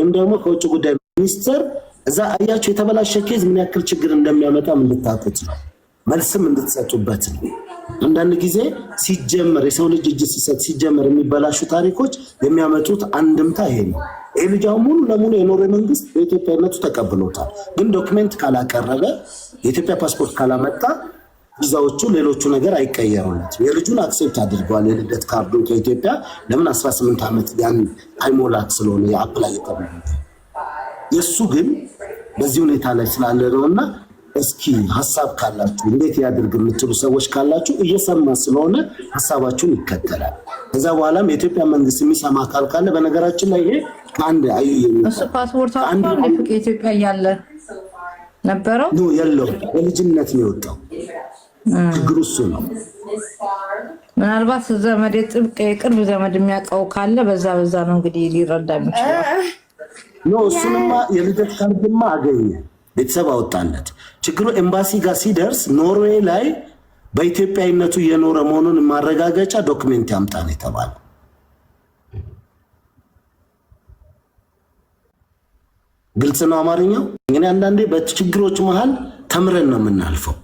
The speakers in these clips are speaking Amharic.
ወይም ደግሞ ከውጭ ጉዳይ ሚኒስትር እዛ አያችሁ የተበላሸ ኬዝ ምን ያክል ችግር እንደሚያመጣም እንድታውቁት ነው። መልስም እንድትሰጡበት ነው። አንዳንድ ጊዜ ሲጀመር የሰው ልጅ እጅ ሲሰጥ ሲጀመር የሚበላሹ ታሪኮች የሚያመጡት አንድምታ ይሄ ነው። ይሄ ልጅ አሁን ሙሉ ለሙሉ የኖረ መንግስት በኢትዮጵያነቱ ተቀብሎታል። ግን ዶክመንት ካላቀረበ የኢትዮጵያ ፓስፖርት ካላመጣ ቪዛዎቹ ሌሎቹ ነገር አይቀየሩለትም። የልጁን አክሴፕት አድርጓል። የልደት ካርዱን ከኢትዮጵያ ለምን 18 ዓመት ያን አይሞላት ስለሆነ የአፕላይ የተባለ የሱ ግን በዚህ ሁኔታ ላይ ስላለ ነውና እስኪ ሐሳብ ካላችሁ እንዴት ያድርግ የምትሉ ሰዎች ካላችሁ እየሰማ ስለሆነ ሐሳባችሁን ይከተላል። ከዛ በኋላም የኢትዮጵያ መንግስት የሚሰማ አካል ካለ በነገራችን ላይ ይሄ አንድ እሱ ፓስፖርት አንድ ኢትዮጵያ ያለ ነበረው ነው ያለው በልጅነት ነው የወጣው። ችግሩ እሱ ነው። ምናልባት ዘመድ ቅርብ ዘመድ የሚያውቀው ካለ በዛ ነው እንግዲህ ሊረዳ የሚችለው ነው። እሱንማ የልደት ካርድማ አገኘ ቤተሰብ አወጣለት። ችግሩ ኤምባሲ ጋር ሲደርስ ኖርዌይ ላይ በኢትዮጵያዊነቱ የኖረ መሆኑን ማረጋገጫ ዶክመንት ያምጣ ነው የተባለው። ግልጽ ነው አማርኛው። እንግዲህ አንዳንዴ በችግሮች መሃል ተምረን ነው የምናልፈው።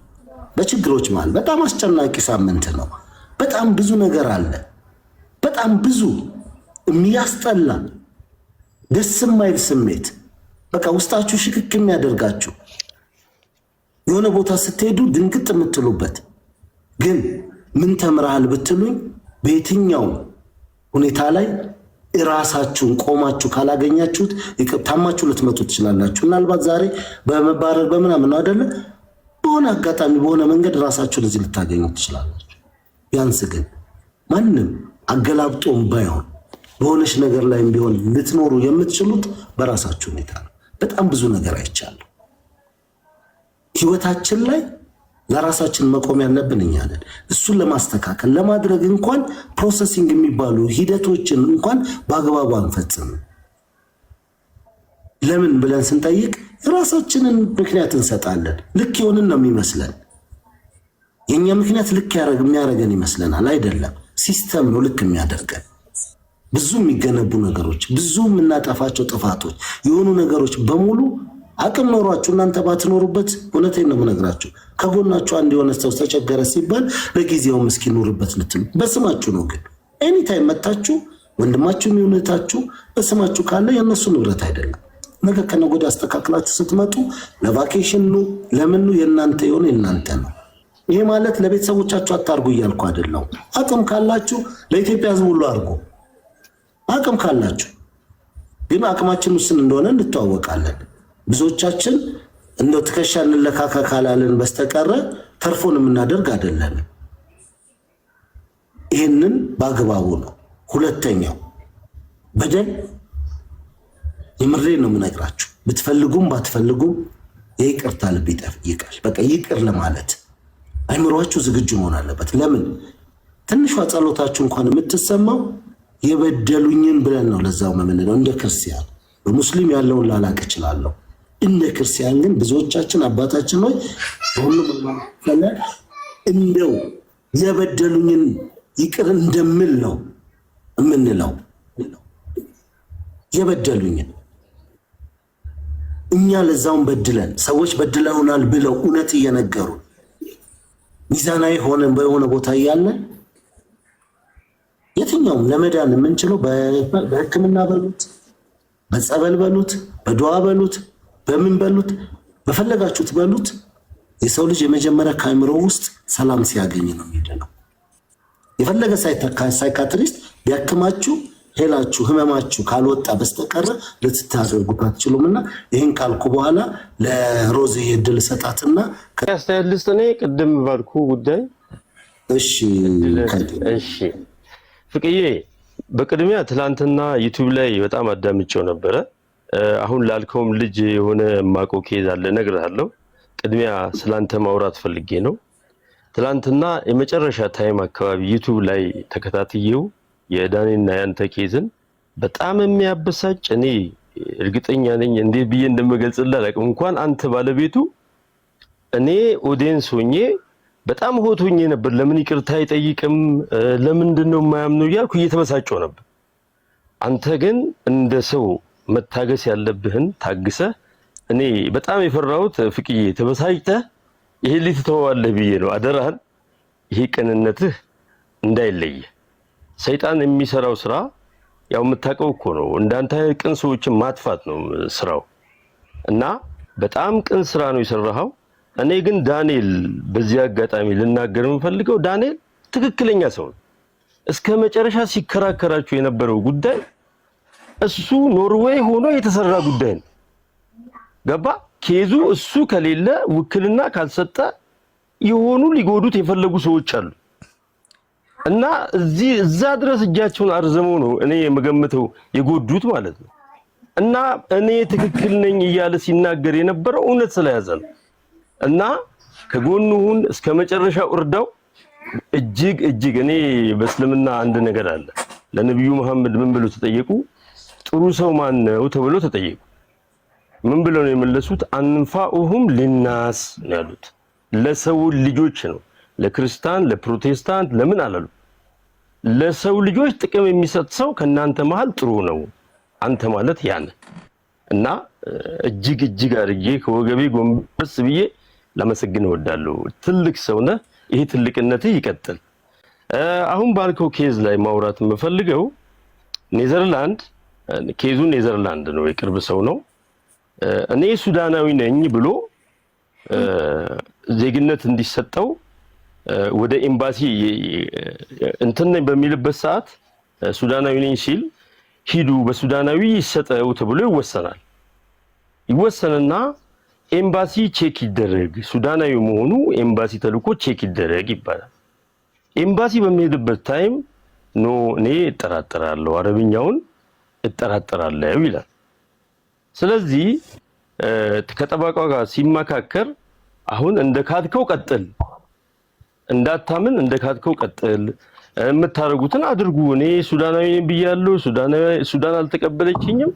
በችግሮች መሃል በጣም አስጨናቂ ሳምንት ነው። በጣም ብዙ ነገር አለ። በጣም ብዙ የሚያስጠላ ደስ የማይል ስሜት በቃ ውስጣችሁ ሽክክ የሚያደርጋችሁ የሆነ ቦታ ስትሄዱ ድንግጥ የምትሉበት ግን ምን ተምራሃል ብትሉኝ በየትኛው ሁኔታ ላይ ራሳችሁን ቆማችሁ ካላገኛችሁት ታማችሁ ልትመጡ ትችላላችሁ። ምናልባት ዛሬ በመባረር በምናምን ነው አይደለ? በሆነ አጋጣሚ በሆነ መንገድ ራሳችሁን እዚህ ልታገኙ ትችላላችሁ። ቢያንስ ግን ማንም አገላብጦም ባይሆን በሆነሽ ነገር ላይም ቢሆን ልትኖሩ የምትችሉት በራሳችሁ ሁኔታ ነው። በጣም ብዙ ነገር አይቻለሁ። ህይወታችን ላይ ለራሳችን መቆም ያለብን እኛ ነን። እሱን ለማስተካከል ለማድረግ እንኳን ፕሮሰሲንግ የሚባሉ ሂደቶችን እንኳን በአግባቡ አንፈጽምም። ለምን ብለን ስንጠይቅ ራሳችንን ምክንያት እንሰጣለን። ልክ የሆንን ነው የሚመስለን። የኛ ምክንያት ልክ የሚያደርገን ይመስለናል። አይደለም፣ ሲስተም ነው ልክ የሚያደርገን። ብዙ የሚገነቡ ነገሮች፣ ብዙ የምናጠፋቸው ጥፋቶች የሆኑ ነገሮች በሙሉ አቅም ኖሯችሁ እናንተ ባትኖሩበት እውነቴን ነው የምነግራችሁ። ከጎናችሁ አንድ የሆነ ሰው ተቸገረ ሲባል ለጊዜው ምስኪን ኑርበት ልትሉ በስማችሁ ነው። ግን ኤኒታይም መጣችሁ ወንድማችሁ የሚውነታችሁ በስማችሁ ካለ የነሱ ንብረት አይደለም። ነገ ከነገ ወዲያ አስተካክላችሁ ስትመጡ ለቫኬሽን ነው ለምን ነው የናንተ የሆነ የናንተ ነው። ይሄ ማለት ለቤተሰቦቻችሁ አታርጉ እያልኩ አይደለም። አቅም ካላችሁ ለኢትዮጵያ ሕዝብ ሁሉ አርጉ። አቅም ካላችሁ ግን አቅማችን ውስን እንደሆነ እንተዋወቃለን። ብዙዎቻችን እንደው ትከሻ እንለካካ ካላልን በስተቀረ ተርፎን የምናደርግ አይደለም። ይሄንን በአግባቡ ነው። ሁለተኛው በደል የምሬ ነው የምነግራችሁ። ብትፈልጉም ባትፈልጉም የይቅርታ ልብ ይጠይቃል። በቃ ይቅር ለማለት አይምሯችሁ ዝግጁ መሆን አለበት። ለምን ትንሿ ጸሎታችሁ እንኳን የምትሰማው የበደሉኝን ብለን ነው። ለዛው ምንድነው እንደ ክርስቲያን በሙስሊም ያለውን ላላቅ እችላለሁ። እንደ ክርስቲያን ግን ብዙዎቻችን አባታችን ነው ሁሉም ማለት እንደው የበደሉኝን ይቅር እንደምል ነው የምንለው። የበደሉኝን እኛ ለዛውን በድለን ሰዎች በድለውናል ብለው እውነት እየነገሩ ሚዛናዊ ሆነን በሆነ ቦታ እያለን የትኛውም ለመዳን የምንችለው በሕክምና በሉት በጸበል በሉት በዱዓ በሉት በምን በሉት በፈለጋችሁት በሉት የሰው ልጅ የመጀመሪያ ካይምሮ ውስጥ ሰላም ሲያገኝ ነው የሚደነው። የፈለገ ሳይካትሪስት ቢያክማችሁ ሄላችሁ ህመማችሁ ካልወጣ በስተቀር ልትታደርጉት አትችሉምና ይሄን ካልኩ በኋላ ለሮዚ የድል ሰጣትና ከስተልስት እኔ ቅድም ባልኩ ጉዳይ እሺ ፍቅዬ በቅድሚያ ትላንትና ዩቲዩብ ላይ በጣም አዳምጬው ነበረ። አሁን ላልከውም ልጅ የሆነ ማቆ ኬዝ አለ እነግርሃለሁ። ቅድሚያ ስላንተ ማውራት ፈልጌ ነው። ትላንትና የመጨረሻ ታይም አካባቢ ዩቲዩብ ላይ ተከታትየው የዳኒና ያንተ ኬዝን በጣም የሚያበሳጭ እኔ እርግጠኛ ነኝ እንዴት ብዬ እንደምገልጽልህ አላውቅም። እንኳን አንተ ባለቤቱ እኔ ኦዲየንስ ሆኜ በጣም ሆቶኝ ነበር። ለምን ይቅርታ አይጠይቅም ለምንድን ነው የማያምነው እያልኩ እየተበሳጨው ነበር። አንተ ግን እንደ ሰው መታገስ ያለብህን ታግሰ እኔ በጣም የፈራሁት ፍቅዬ ተበሳጭተህ ይሄ ልትተዋለህ ብዬ ነው። አደራህን ይሄ ቅንነትህ እንዳይለይ። ሰይጣን የሚሰራው ስራ ያው የምታውቀው እኮ ነው። እንዳንተ ቅን ሰዎችን ማጥፋት ነው ስራው እና በጣም ቅን ስራ ነው የሰራኸው። እኔ ግን ዳንኤል በዚህ አጋጣሚ ልናገር የምፈልገው ዳንኤል ትክክለኛ ሰው ነው። እስከ መጨረሻ ሲከራከራችሁ የነበረው ጉዳይ እሱ ኖርዌይ ሆኖ የተሰራ ጉዳይ ነው። ገባ ኬዙ እሱ ከሌለ ውክልና ካልሰጠ የሆኑ ሊጎዱት የፈለጉ ሰዎች አሉ እና እዛ ድረስ እጃቸውን አርዘመው ነው እኔ የምገምተው የጎዱት ማለት ነው። እና እኔ ትክክል ነኝ እያለ ሲናገር የነበረው እውነት ስለያዘ ነው እና ከጎኑን እስከ መጨረሻው እርዳው። እጅግ እኔ በእስልምና አንድ ነገር አለ። ለነብዩ መሐመድ ምን ብለው ተጠየቁ? ጥሩ ሰው ማን ነው ተብሎ ተጠየቁ። ምን ብለው ነው የመለሱት? አንፋኡሁም ሊናስ ነው ያሉት። ለሰው ልጆች ነው። ለክርስቲያን ለፕሮቴስታንት ለምን አላሉ? ለሰው ልጆች ጥቅም የሚሰጥ ሰው ከናንተ መሃል ጥሩ ነው አንተ ማለት ያን እና እጅግ አድርጌ ከወገቤ ጎንበስ ብዬ ለመሰግን እወዳለሁ። ትልቅ ሰው ነህ። ይሄ ትልቅነትህ ይቀጥል። አሁን ባልከው ኬዝ ላይ ማውራት የምፈልገው ኔዘርላንድ ኬዙ ኔዘርላንድ ነው። የቅርብ ሰው ነው። እኔ ሱዳናዊ ነኝ ብሎ ዜግነት እንዲሰጠው ወደ ኤምባሲ እንትን በሚልበት ሰዓት ሱዳናዊ ነኝ ሲል ሂዱ በሱዳናዊ ይሰጠው ተብሎ ይወሰንና ኤምባሲ ቼክ ይደረግ፣ ሱዳናዊ መሆኑ ኤምባሲ ተልኮ ቼክ ይደረግ ይባላል። ኤምባሲ በሚሄድበት ታይም ኖ እኔ እጠራጠራለሁ፣ አረብኛውን እጠራጠራለሁ ይላል። ስለዚህ ከጠበቃው ጋር ሲመካከር አሁን እንደካድከው ቀጥል፣ እንዳታምን እንደካድከው ቀጥል፣ የምታረጉትን አድርጉ፣ እኔ ሱዳናዊ ነኝ ብያለሁ፣ ሱዳን አልተቀበለችኝም፣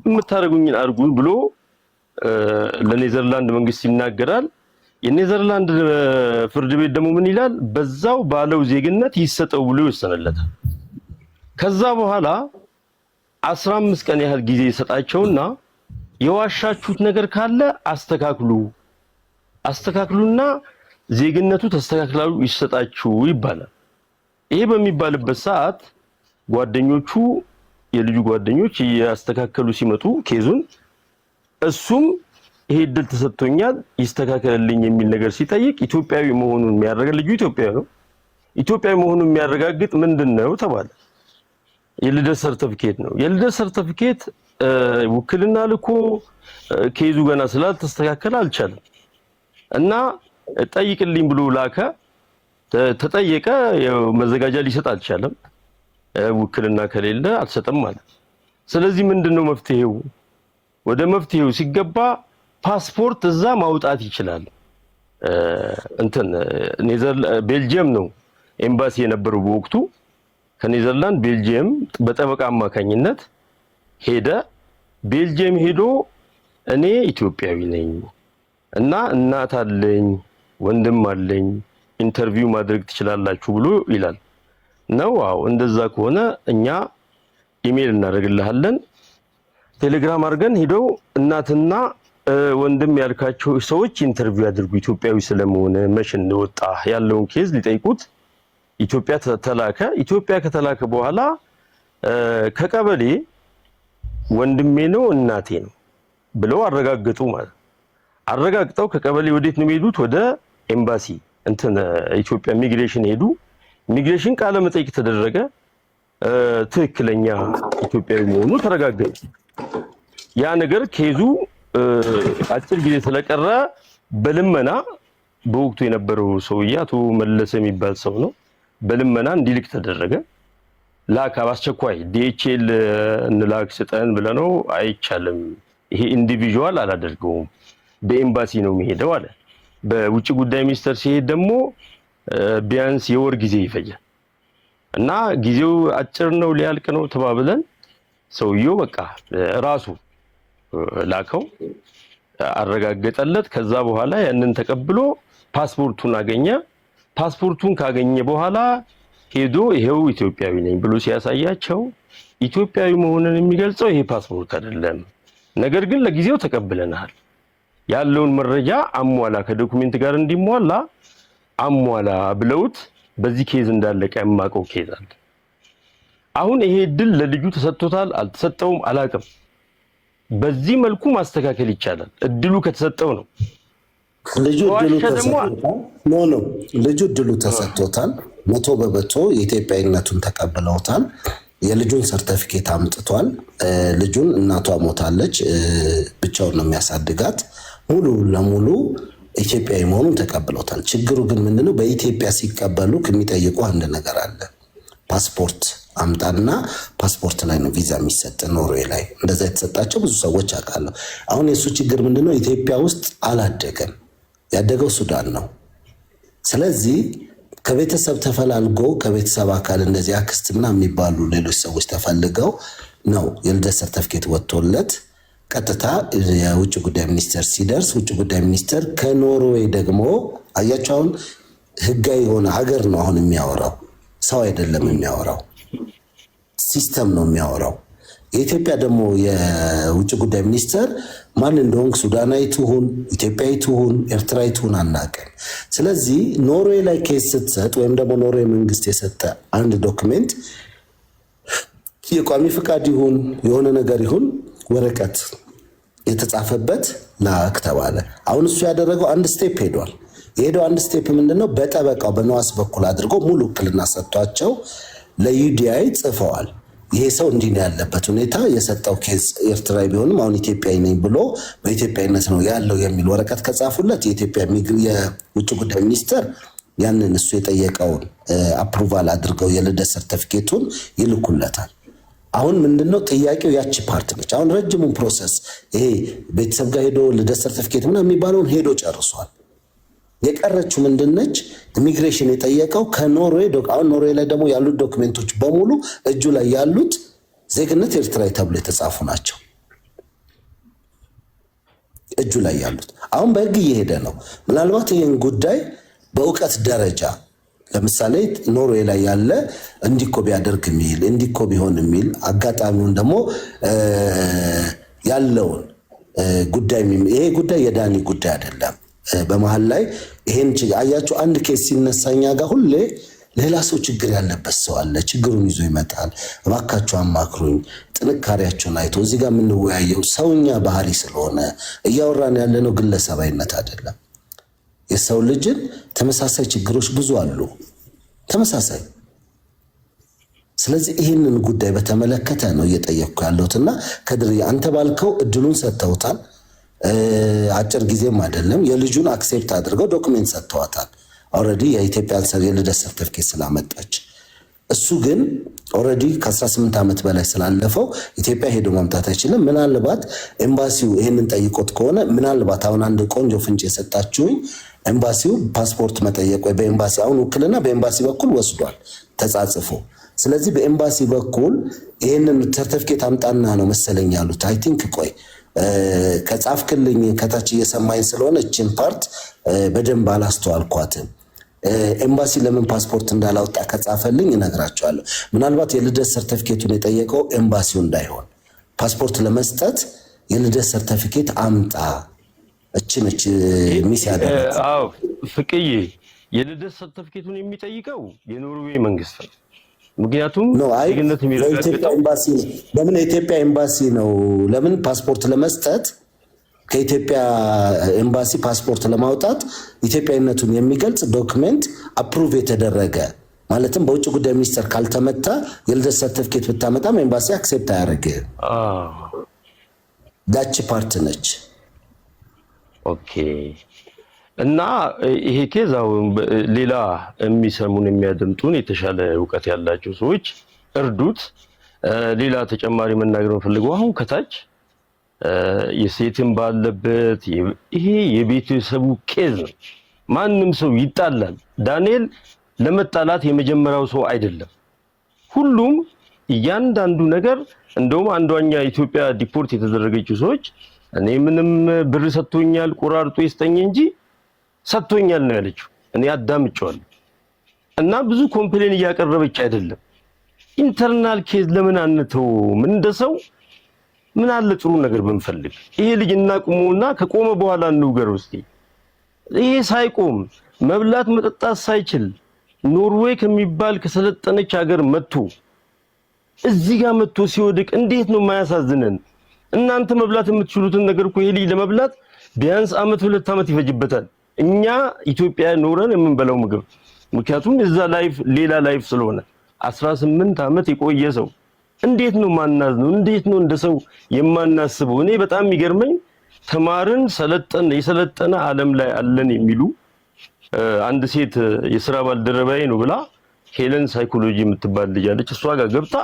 የምታረጉኝን አድርጉ ብሎ ለኔዘርላንድ መንግስት ይናገራል። የኔዘርላንድ ፍርድ ቤት ደግሞ ምን ይላል? በዛው ባለው ዜግነት ይሰጠው ብሎ ይወሰነለታል። ከዛ በኋላ 15 ቀን ያህል ጊዜ ይሰጣቸውና የዋሻችሁት ነገር ካለ አስተካክሉና ዜግነቱ ተስተካክላሉ ይሰጣችሁ ይባላል። ይሄ በሚባልበት ሰዓት ጓደኞቹ የልጁ ጓደኞች ያስተካከሉ ሲመጡ ኬዙን እሱም ይሄ እድል ተሰጥቶኛል ይስተካከልልኝ የሚል ነገር ሲጠይቅ ኢትዮጵያዊ መሆኑን የሚያረጋግጥ ልጁ ኢትዮጵያዊ መሆኑን የሚያረጋግጥ ምንድነው ተባለ። የልደት ሰርተፊኬት ነው። የልደት ሰርተፊኬት ውክልና ልኮ ኬዙ ገና ስላልተስተካከለ አልቻለም እና ጠይቅልኝ ብሎ ላከ። ተጠየቀ። መዘጋጃ ሊሰጥ አልቻለም። ውክልና ከሌለ አልሰጠም ማለት። ስለዚህ ምንድነው መፍትሄው? ወደ መፍትሄው ሲገባ ፓስፖርት እዛ ማውጣት ይችላል። ቤልጂየም ነው ኤምባሲ የነበረው በወቅቱ። ከኔዘርላንድ ቤልጂየም በጠበቃ አማካኝነት ሄደ። ቤልጂየም ሄዶ እኔ ኢትዮጵያዊ ነኝ እና እናት አለኝ ወንድም አለኝ ኢንተርቪው ማድረግ ትችላላችሁ ብሎ ይላል። ነው አዎ፣ እንደዛ ከሆነ እኛ ኢሜል እናደርግልሃለን፣ ቴሌግራም አድርገን ሄደው እናትና ወንድም ያልካቸው ሰዎች ኢንተርቪው ያድርጉ ኢትዮጵያዊ ስለመሆነ መቼ እንደወጣ ያለውን ኬዝ ሊጠይቁት ኢትዮጵያ ተላከ። ኢትዮጵያ ከተላከ በኋላ ከቀበሌ ወንድሜ ነው እናቴ ነው ብለው አረጋግጡ ማለት አረጋግጠው ከቀበሌ ወዴት ነው የሚሄዱት? ወደ ኤምባሲ ኢትዮጵያ ኢሚግሬሽን ሄዱ። ኢሚግሬሽን ቃለ መጠይቅ ተደረገ። ትክክለኛ ኢትዮጵያዊ መሆኑ ተረጋገጠ። ያ ነገር ኬዙ አጭር ጊዜ ስለቀረ በልመና በወቅቱ የነበረው ሰውዬ አቶ መለሰ የሚባል ሰው ነው። በልመና እንዲልክ ተደረገ። ላካ በአስቸኳይ ዲኤችኤል እንላክ ስጠን ብለነው አይቻልም፣ ይሄ ኢንዲቪዥዋል አላደርገውም፣ በኤምባሲ ነው የሚሄደው አለ። በውጭ ጉዳይ ሚኒስቴር ሲሄድ ደግሞ ቢያንስ የወር ጊዜ ይፈጃል እና ጊዜው አጭር ነው ሊያልቅ ነው ተባብለን ሰውየው በቃ ራሱ ላከው፣ አረጋገጠለት። ከዛ በኋላ ያንን ተቀብሎ ፓስፖርቱን አገኘ። ፓስፖርቱን ካገኘ በኋላ ሄዶ ይሄው ኢትዮጵያዊ ነኝ ብሎ ሲያሳያቸው ኢትዮጵያዊ መሆንን የሚገልጸው ይሄ ፓስፖርት አይደለም፣ ነገር ግን ለጊዜው ተቀብለናል፣ ያለውን መረጃ አሟላ፣ ከዶክመንት ጋር እንዲሟላ አሟላ ብለውት በዚህ ኬዝ እንዳለቀ የማውቀው ኬዝ አለ። አሁን ይሄ እድል ለልጁ ተሰጥቶታል አልተሰጠውም አላውቅም። በዚህ መልኩ ማስተካከል ይቻላል፣ እድሉ ከተሰጠው ነው። ልጁ እድሉ ተሰጥቶታል፣ 100% የኢትዮጵያዊነቱን ተቀብለውታል። የልጁን ሰርተፊኬት አምጥቷል። ልጁን እናቷ ሞታለች፣ ብቻውን ነው የሚያሳድጋት። ሙሉ ለሙሉ ኢትዮጵያዊ መሆኑን ተቀብለውታል። ችግሩ ግን ምንድነው? በኢትዮጵያ ሲቀበሉ ከሚጠይቁ አንድ ነገር አለ። ፓስፖርት አምጣና ፓስፖርት ላይ ነው ቪዛ የሚሰጥ። ኖርዌይ ላይ እንደዛ የተሰጣቸው ብዙ ሰዎች አውቃለሁ። አሁን የሱ ችግር ምንድነው? ኢትዮጵያ ውስጥ አላደገም፣ ያደገው ሱዳን ነው። ስለዚህ ከቤተሰብ ተፈላልጎ ከቤተሰብ አካል እንደዚህ አክስት ምናምን የሚባሉ ሌሎች ሰዎች ተፈልገው ነው የልደት ሰርተፍኬት ወጥቶለት ቀጥታ የውጭ ጉዳይ ሚኒስቴር ሲደርስ ውጭ ጉዳይ ሚኒስቴር ከኖርዌይ ደግሞ አያቸው። አሁን ህጋዊ የሆነ ሀገር ነው አሁን የሚያወራው፣ ሰው አይደለም የሚያወራው፣ ሲስተም ነው የሚያወራው። የኢትዮጵያ ደግሞ የውጭ ጉዳይ ሚኒስቴር ማን እንደሆንክ ሱዳናዊ ትሁን ኢትዮጵያዊ ትሁን ኤርትራዊ ትሁን አናውቅም። ስለዚህ ኖርዌይ ላይ ኬስ ስትሰጥ ወይም ደግሞ ኖርዌይ መንግስት የሰጠ አንድ ዶክሜንት የቋሚ ፍቃድ ይሁን የሆነ ነገር ይሁን ወረቀት የተጻፈበት ላክ ተባለ። አሁን እሱ ያደረገው አንድ ስቴፕ ሄዷል። የሄደው አንድ ስቴፕ ምንድነው? በጠበቃው በነዋስ በኩል አድርጎ ሙሉ ውክልና ሰጥቷቸው ለዩዲአይ ጽፈዋል። ይሄ ሰው እንዲህ ነው ያለበት ሁኔታ፣ የሰጠው ኬዝ ኤርትራዊ ቢሆንም አሁን ኢትዮጵያዊ ነኝ ብሎ በኢትዮጵያዊነት ነው ያለው የሚል ወረቀት ከጻፉለት የኢትዮጵያ የውጭ ጉዳይ ሚኒስቴር ያንን እሱ የጠየቀውን አፕሩቫል አድርገው የልደት ሰርቲፊኬቱን ይልኩለታል። አሁን ምንድነው ጥያቄው? ያቺ ፓርት ነች። አሁን ረጅሙን ፕሮሰስ ይሄ ቤተሰብ ጋር ሄዶ ልደት ሰርቲፊኬት ምናምን የሚባለውን ሄዶ ጨርሷል። የቀረችው ምንድነች? ኢሚግሬሽን የጠየቀው ከኖርዌይ አሁን ኖርዌይ ላይ ደግሞ ያሉት ዶክሜንቶች በሙሉ እጁ ላይ ያሉት ዜግነት ኤርትራዊ ተብሎ የተጻፉ ናቸው። እጁ ላይ ያሉት አሁን በህግ እየሄደ ነው። ምናልባት ይህን ጉዳይ በእውቀት ደረጃ ለምሳሌ ኖርዌይ ላይ ያለ እንዲኮ ቢያደርግ የሚል እንዲኮ ቢሆን የሚል አጋጣሚውን ደግሞ ያለውን ጉዳይ ይሄ ጉዳይ የዳኒ ጉዳይ አይደለም። በመሃል ላይ ይሄን አያችሁ፣ አንድ ኬስ ሲነሳኛ ጋር ሁሌ ሌላ ሰው ችግር ያለበት ሰው አለ። ችግሩን ይዞ ይመጣል። እባካችሁ አማክሩኝ፣ ጥንካሬያችሁን አይቶ እዚህ ጋር የምንወያየው ሰውኛ ባህሪ ስለሆነ እያወራን ያለነው ግለሰባዊነት አይደለም። የሰው ልጅን ተመሳሳይ ችግሮች ብዙ አሉ፣ ተመሳሳይ። ስለዚህ ይህንን ጉዳይ በተመለከተ ነው እየጠየቅኩ ያለሁትና ከድር አንተ ባልከው እድሉን ሰጥተውታል። አጭር ጊዜም አይደለም። የልጁን አክሴፕት አድርገው ዶክሜንት ሰጥተዋታል። ኦልሬዲ የኢትዮጵያን የልደት ሰርቲፊኬት ስላመጣች። እሱ ግን ኦልሬዲ ከ18 ዓመት በላይ ስላለፈው ኢትዮጵያ ሄዶ መምጣት አይችልም። ምናልባት ኤምባሲው ይህንን ጠይቆት ከሆነ ምናልባት አሁን አንድ ቆንጆ ፍንጭ የሰጣችሁኝ ኤምባሲው ፓስፖርት መጠየቅ ወይ በኤምባሲ አሁን ውክልና በኤምባሲ በኩል ወስዷል ተጻጽፎ። ስለዚህ በኤምባሲ በኩል ይህንን ሰርቲፊኬት አምጣና ነው መሰለኝ ያሉት። አይ ቲንክ ቆይ ከጻፍክልኝ ከታች እየሰማኝ ስለሆነ እችን ፓርት በደንብ አላስተዋልኳትም። ኤምባሲ ለምን ፓስፖርት እንዳላወጣ ከጻፈልኝ እነግራቸዋለሁ። ምናልባት የልደት ሰርቲፊኬቱን የጠየቀው ኤምባሲው እንዳይሆን ፓስፖርት ለመስጠት የልደት ሰርቲፊኬት አምጣ እች ሚስ ያደረገ። አዎ ፍቅዬ፣ የልደት ሰርቲፊኬቱን የሚጠይቀው የኖርዌይ መንግስት ነው። ምክንያቱም ዜግነት የሚረጋገጠው ኤምባሲ ነው። ለምን የኢትዮጵያ ኤምባሲ ነው? ለምን ፓስፖርት ለመስጠት ከኢትዮጵያ ኤምባሲ ፓስፖርት ለማውጣት ኢትዮጵያዊነቱን የሚገልጽ ዶክመንት አፕሩቭ የተደረገ ማለትም በውጭ ጉዳይ ሚኒስቴር ካልተመታ የልደት ሰርቲፊኬት ብታመጣም ኤምባሲ አክሴፕት አያደርግም። ዳች ፓርት ነች። ኦኬ። እና ይሄ ኬዝ አሁን ሌላ የሚሰሙን የሚያደምጡን የተሻለ እውቀት ያላቸው ሰዎች እርዱት። ሌላ ተጨማሪ መናገር ፈልገው አሁን ከታች የሴትም ባለበት ይሄ የቤተሰቡ ኬዝ ነው። ማንም ሰው ይጣላል። ዳንኤል ለመጣላት የመጀመሪያው ሰው አይደለም። ሁሉም እያንዳንዱ ነገር እንደውም አንዷኛ ኢትዮጵያ ዲፖርት የተደረገችው ሰዎች እኔ ምንም ብር ሰጥቶኛል ቆራርጦ ይስጠኝ እንጂ ሰጥቶኛል ነው ያለችው። እኔ አዳምጫለሁ። እና ብዙ ኮምፕሌን እያቀረበች አይደለም። ኢንተርናል ኬዝ ለምን አንተው? ምን እንደሰው ምን አለ ጥሩ ነገር ብንፈልግ ይሄ ልጅ እናቁመውና ከቆመ በኋላ እንውገረው እስቲ። ይሄ ሳይቆም መብላት መጠጣት ሳይችል ኖርዌይ ከሚባል ከሰለጠነች ሀገር መጥቶ እዚህ ጋር መጥቶ ሲወድቅ እንዴት ነው የማያሳዝነን? እናንተ መብላት የምትችሉትን ነገር እኮ ይሄ ልጅ ለመብላት ቢያንስ አመት 2 አመት ይፈጅበታል። እኛ ኢትዮጵያ ኖረን የምንበላው ምግብ ምክንያቱም እዛ ላይፍ ሌላ ላይፍ ስለሆነ 18 አመት የቆየ ሰው እንዴት ነው ማናዝ ነው? እንዴት ነው እንደሰው የማናስበው? እኔ በጣም የሚገርመኝ ተማርን ሰለጠን የሰለጠነ ዓለም ላይ አለን የሚሉ አንድ ሴት የሥራ ባልደረባዬ ነው ብላ ሄለን ሳይኮሎጂ የምትባል ልጅ አለች። እሷ ጋር ገብታ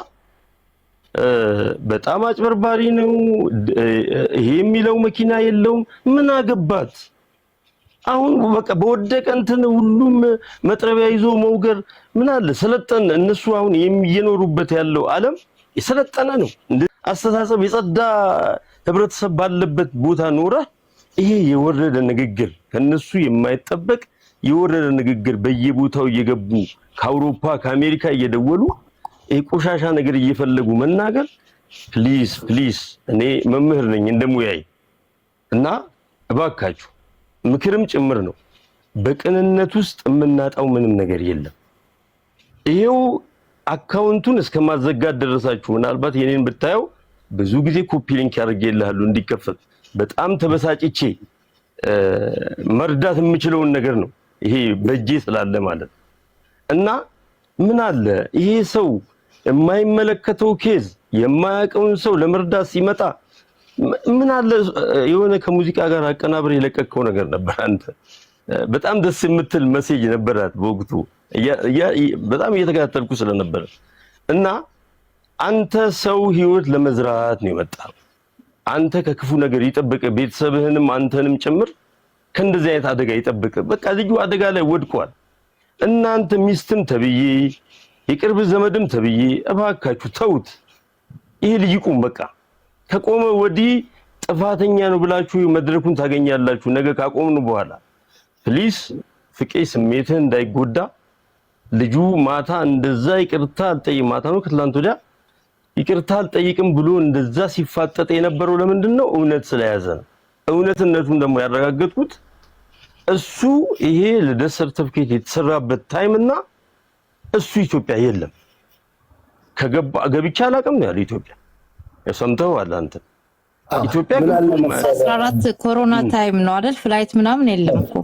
በጣም አጭበርባሪ ነው ይሄ የሚለው መኪና የለውም ምን አገባት? አሁን በቃ በወደቀ እንትን ሁሉም መጥረቢያ ይዞ መውገር ምን አለ? ሰለጠን እነሱ አሁን የሚኖሩበት ያለው ዓለም የሰለጠነ ነው። አስተሳሰብ የጸዳ ህብረተሰብ ባለበት ቦታ ኖረ ይሄ የወረደ ንግግር ከነሱ የማይጠበቅ የወረደ ንግግር በየቦታው እየገቡ ከአውሮፓ ከአሜሪካ እየደወሉ ቆሻሻ ነገር እየፈለጉ መናገር ፕሊዝ እኔ መምህር ነኝ እንደሙያይ እና እባካችሁ ምክርም ጭምር ነው። በቅንነት ውስጥ የምናጣው ምንም ነገር የለም። ይሄው አካውንቱን እስከማዘጋት ደረሳችሁ። ምናልባት የኔን ብታየው ብዙ ጊዜ ኮፒ ሊንክ ያደርግልሃሉ እንዲከፈት በጣም ተበሳጭቼ መርዳት የምችለውን ነገር ነው ይሄ በእጄ ስላለ ማለት እና ምን አለ ይሄ ሰው የማይመለከተው ኬዝ የማያውቀውን ሰው ለመርዳት ሲመጣ ምን አለ የሆነ ከሙዚቃ ጋር አቀናብር የለቀቀው ነገር ነበር። አንተ በጣም ደስ የምትል ሜሴጅ ነበራት በወቅቱ በጣም እየተከታተልኩ ስለነበር እና አንተ ሰው ህይወት ለመዝራት ነው የመጣው። አንተ ከክፉ ነገር ይጠብቅ ቤተሰብህንም አንተንም ጭምር ከእንደዚህ አይነት አደጋ ይጠብቅ። በቃ ልጁ አደጋ ላይ ወድቋል። እናንተ ሚስትም ተብዬ የቅርብ ዘመድም ተብዬ እባካችሁ ተውት። ይሄ ልጅ ይቁም። በቃ ከቆመ ወዲህ ጥፋተኛ ነው ብላችሁ መድረኩን ታገኛላችሁ። ነገ ካቆምን በኋላ ፕሊስ ፍቄ ስሜትህ እንዳይጎዳ ልጁ ማታ እንደዛ ይቅርታ አልጠይቅም ማታ ነው ከትላንት ወዲያ ይቅርታ አልጠይቅም ብሎ እንደዛ ሲፋጠጥ የነበረው ለምንድን ነው? እውነት ስለያዘ ነው። እውነትነቱን ደግሞ ያረጋገጥኩት እሱ ይሄ ልደት ሰርተፍኬት የተሰራበት ታይም እና እሱ ኢትዮጵያ የለም ከገባ ገብቻ አላውቅም ነው ያለው። ኢትዮጵያ ሰምተኸዋል አንተ? ኢትዮጵያ 14 ኮሮና ታይም ነው አይደል? ፍላይት ምናምን የለም እኮ።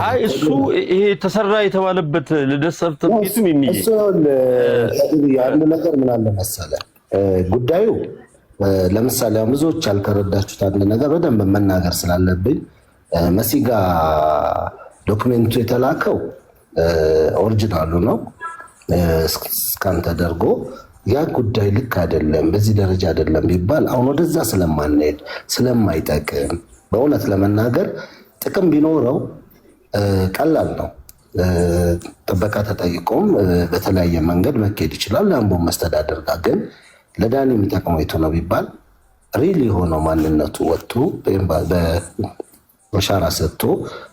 አይ እሱ ይሄ ተሰራ የተባለበት ልደት ሰርተፍኬቱም የሚይ እሱ ያለ ነገር ምን አለ መሰለህ ጉዳዩ ለምሳሌ ብዙዎች ያልተረዳችሁት አንድ ነገር በደንብ መናገር ስላለብኝ መሲጋ ዶክመንቱ የተላከው ኦሪጂናሉ ነው ስካን ተደርጎ ያ ጉዳይ ልክ አይደለም በዚህ ደረጃ አይደለም ቢባል አሁን ወደዛ ስለማንሄድ ስለማይጠቅም በእውነት ለመናገር ጥቅም ቢኖረው ቀላል ነው። ጥበቃ ተጠይቆም በተለያየ መንገድ መካሄድ ይችላል። ለአምቦ መስተዳደር ጋር ግን ለዳኒ የሚጠቅመው የቱ ነው ቢባል ሪል የሆነው ማንነቱ ወጥቶ በሻራ ሰጥቶ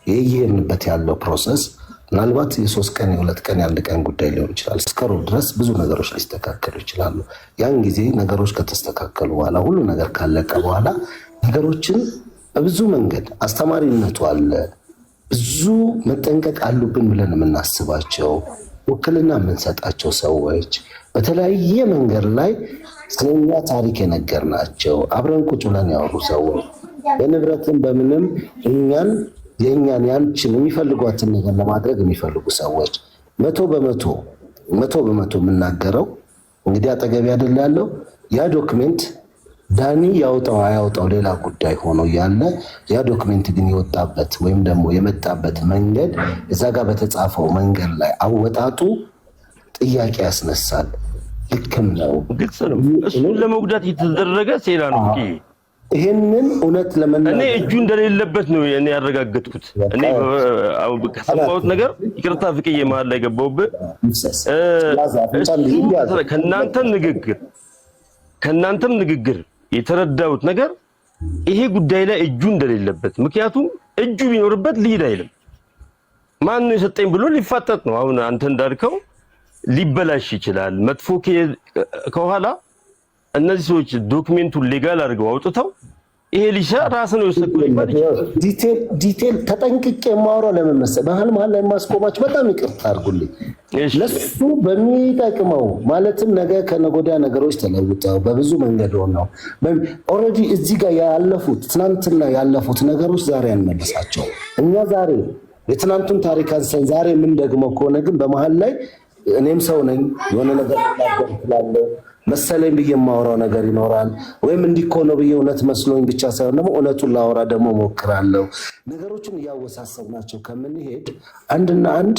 የይሄንበት ያለው ፕሮሰስ ምናልባት የ3 ቀን የ2 ቀን የ1 ቀን ጉዳይ ሊሆን ይችላል። እስከ ሮብ ድረስ ብዙ ነገሮች ሊስተካከሉ ይችላሉ። ያን ጊዜ ነገሮች ከተስተካከሉ በኋላ ሁሉ ነገር ካለቀ በኋላ ነገሮችን በብዙ መንገድ አስተማሪነቱ አለ። ብዙ መጠንቀቅ አሉብን ብለን የምናስባቸው ውክልና የምንሰጣቸው ሰዎች በተለያየ መንገድ ላይ ስለኛ ታሪክ የነገርናቸው አብረን ቁጭ ብለን ያወሩ ሰዎች በንብረትም በምንም እኛን የኛን ያንቺን የሚፈልጓትን ነገር ለማድረግ የሚፈልጉ ሰዎች 100% የምናገረው እንግዲህ አጠገቢ አይደል ያለው ያ ዶክመንት ዳኒ ያውጣው አያውጣው ሌላ ጉዳይ ሆኖ ያለ ያ ዶክመንት ግን የወጣበት ወይም ደግሞ የመጣበት መንገድ እዛ ጋር በተጻፈው መንገድ ላይ አወጣጡ ጥያቄ ያስነሳል። ልክም ነው፣ ግልጽ ነው። እሱን ለመጉዳት የተደረገ ሴራ ነው። ይሄንን እውነት ለመናገር እኔ እጁ እንደሌለበት ነው እኔ ያረጋገጥኩት። እኔ ከሰማሁት ነገር ይቅርታ ፍቅዬ መሀል ላይ ገባሁብህ። ከእናንተም ንግግር የተረዳሁት ነገር ይሄ ጉዳይ ላይ እጁ እንደሌለበት፣ ምክንያቱም እጁ ቢኖርበት ሊሄድ አይልም። ማን ነው የሰጠኝ ብሎ ሊፋጠጥ ነው። አሁን አንተ እንዳልከው ሊበላሽ ይችላል። መጥፎ ከኋላ እነዚህ ሰዎች ዶክሜንቱን ሌጋል አድርገው አውጥተው ይሄ ልጅ ራስ ነው የወሰደው ይባል ዲቴል ተጠንቅቄ የማወራው ለምን መሰለህ መሀል ላይ ማስቆማችሁ በጣም ይቅርታ አድርጉልኝ። ለሱ በሚጠቅመው ማለትም ነገ ከነጎዳ ነገሮች ተለውጠው በብዙ መንገድ ሆነው ኦልሬዲ እዚህ ጋር ያለፉት ትናንትና ያለፉት ነገሮች ዛሬ አንመለሳቸው። እኛ ዛሬ የትናንቱን ታሪክ አንስተን ዛሬ ምን ደግሞ ከሆነ ግን በመሀል ላይ እኔም ሰው ነኝ የሆነ ነገር ልናገር እችላለሁ መሰለኝ ብዬ የማወራው ነገር ይኖራል። ወይም እንዲኮነው ብዬ እውነት መስሎኝ ብቻ ሳይሆን ደግሞ እውነቱን ላወራ ደግሞ ሞክራለሁ። ነገሮችን እያወሳሰብናቸው ከምንሄድ አንድና አንድ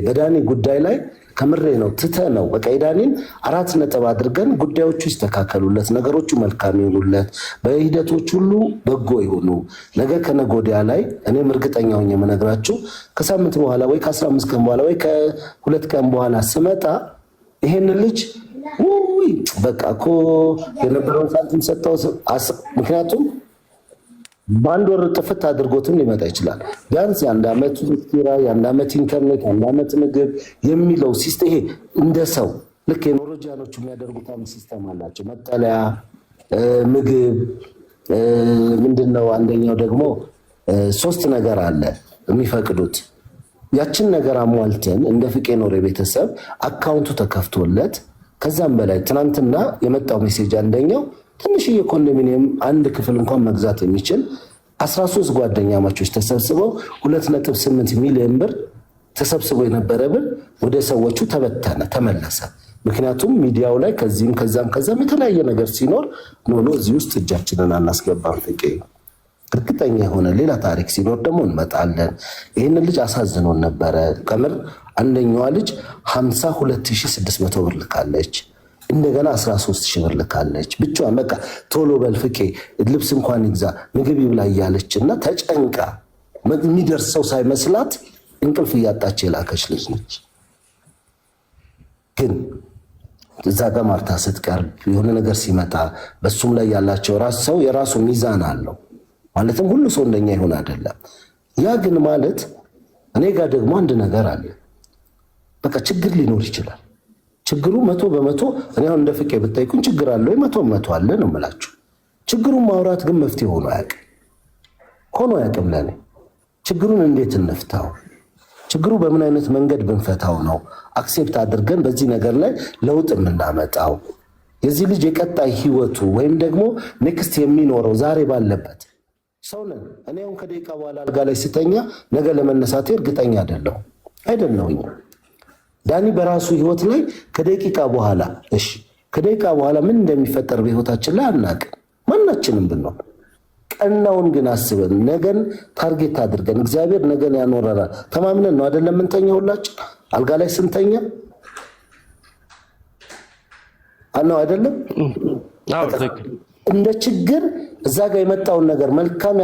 በዳኒ ጉዳይ ላይ ከምሬ ነው ትተ ነው በቃ የዳኒን 4 ነጥብ አድርገን ጉዳዮቹ ይስተካከሉለት፣ ነገሮቹ መልካም ይሁኑለት፣ በሂደቶች ሁሉ በጎ ይሁኑ። ነገ ከነጎዲያ ላይ እኔም እርግጠኛ ሆኜ የምነግራችሁ ከሳምንት በኋላ ወይ ከ15 ቀን በኋላ ወይ ከ2 ቀን በኋላ ስመጣ ይሄን ልጅ ውይ በቃ እኮ የነበረውን ሳንቲም ሰጠው። ምክንያቱም በአንድ ወር ጥፍት አድርጎትም ሊመጣ ይችላል። ቢያንስ የአንድ ዓመት ኪራይ፣ የአንድ ዓመት ኢንተርኔት፣ የአንድ ዓመት ምግብ የሚለው ሲስተም ይሄ እንደ ሰው ልክ የኖርዌጂያኖቹ የሚያደርጉት ሲስተም አላቸው። መጠለያ፣ ምግብ ምንድነው አንደኛው ደግሞ 3 ነገር አለ የሚፈቅዱት። ያችን ነገር አሟልተን እንደ ፍቄ ኖር ቤተሰብ አካውንቱ ተከፍቶለት ከዛም በላይ ትናንትና የመጣው ሜሴጅ አንደኛው ትንሽዬ ኮንዶሚኒየም አንድ ክፍል እንኳን መግዛት የሚችል 13 ጓደኛ ማቾች ተሰብስበው 2.8 ሚሊዮን ብር ተሰብስቦ የነበረ ብር ወደ ሰዎቹ ተበተነ፣ ተመለሰ። ምክንያቱም ሚዲያው ላይ ከዚህም ከዛም የተለያየ ነገር ሲኖር ኖ እዚህ ውስጥ እጃችንን አናስገባም። ፍቄ እርግጠኛ የሆነ ሌላ ታሪክ ሲኖር ደግሞ እንመጣለን። ይህን ልጅ አሳዝኖን ነበረ ከምር። አንደኛዋ ልጅ 52600 ብር ልካለች። እንደገና 13000 ብር ልካለች። ብቻዋን በቃ ቶሎ በል ፍቄ ልብስ እንኳን ይግዛ ምግብ ይብላ እያለች እና ተጨንቃ የሚደርሰው ሳይመስላት እንቅልፍ እያጣች የላከች ልጅ ነች። ግን እዛ ጋር ማርታ ስትቀርብ የሆነ ነገር ሲመጣ በሱም ላይ ያላቸው ሰው የራሱ ሚዛን አለው። ማለትም ሁሉ ሰው እንደኛ ይሆን አይደለም። ያ ግን ማለት እኔ ጋር ደግሞ አንድ ነገር አለ። በቃ ችግር ሊኖር ይችላል። ችግሩ 100% እኔ አሁን እንደ ፍቄ ብታይኩኝ ችግር አለ ወይ 100% አለ ነው የምላችሁ። ችግሩን ማውራት ግን መፍትሄ ሆኖ አያውቅም ለኔ። ችግሩን እንዴት እንፍታው? ችግሩ በምን አይነት መንገድ ብንፈታው ነው አክሴፕት አድርገን በዚህ ነገር ላይ ለውጥ የምናመጣው? የዚህ ልጅ የቀጣይ ህይወቱ ወይም ደግሞ ኔክስት የሚኖረው ዛሬ ባለበት ሰው ነን። እኔ አሁን ከደቂቃ በኋላ አልጋ ላይ ስተኛ ነገ ለመነሳቴ እርግጠኛ አይደለሁኝ። ዳኒ በራሱ ህይወት ላይ ከደቂቃ በኋላ ከደቂቃ በኋላ ምን እንደሚፈጠር በህይወታችን ላይ አናውቅም። ማናችንም ብንሆን ቀናውን ግን አስበን ነገን ታርጌት አድርገን እግዚአብሔር ነገን ያኖረናል ተማምነን ነው አይደለም እንተኛ። ሁላችን አልጋ ላይ ስንተኛ አናው አይደለም እንደ ችግር እዛ ጋር የመጣውን ነገር መልካም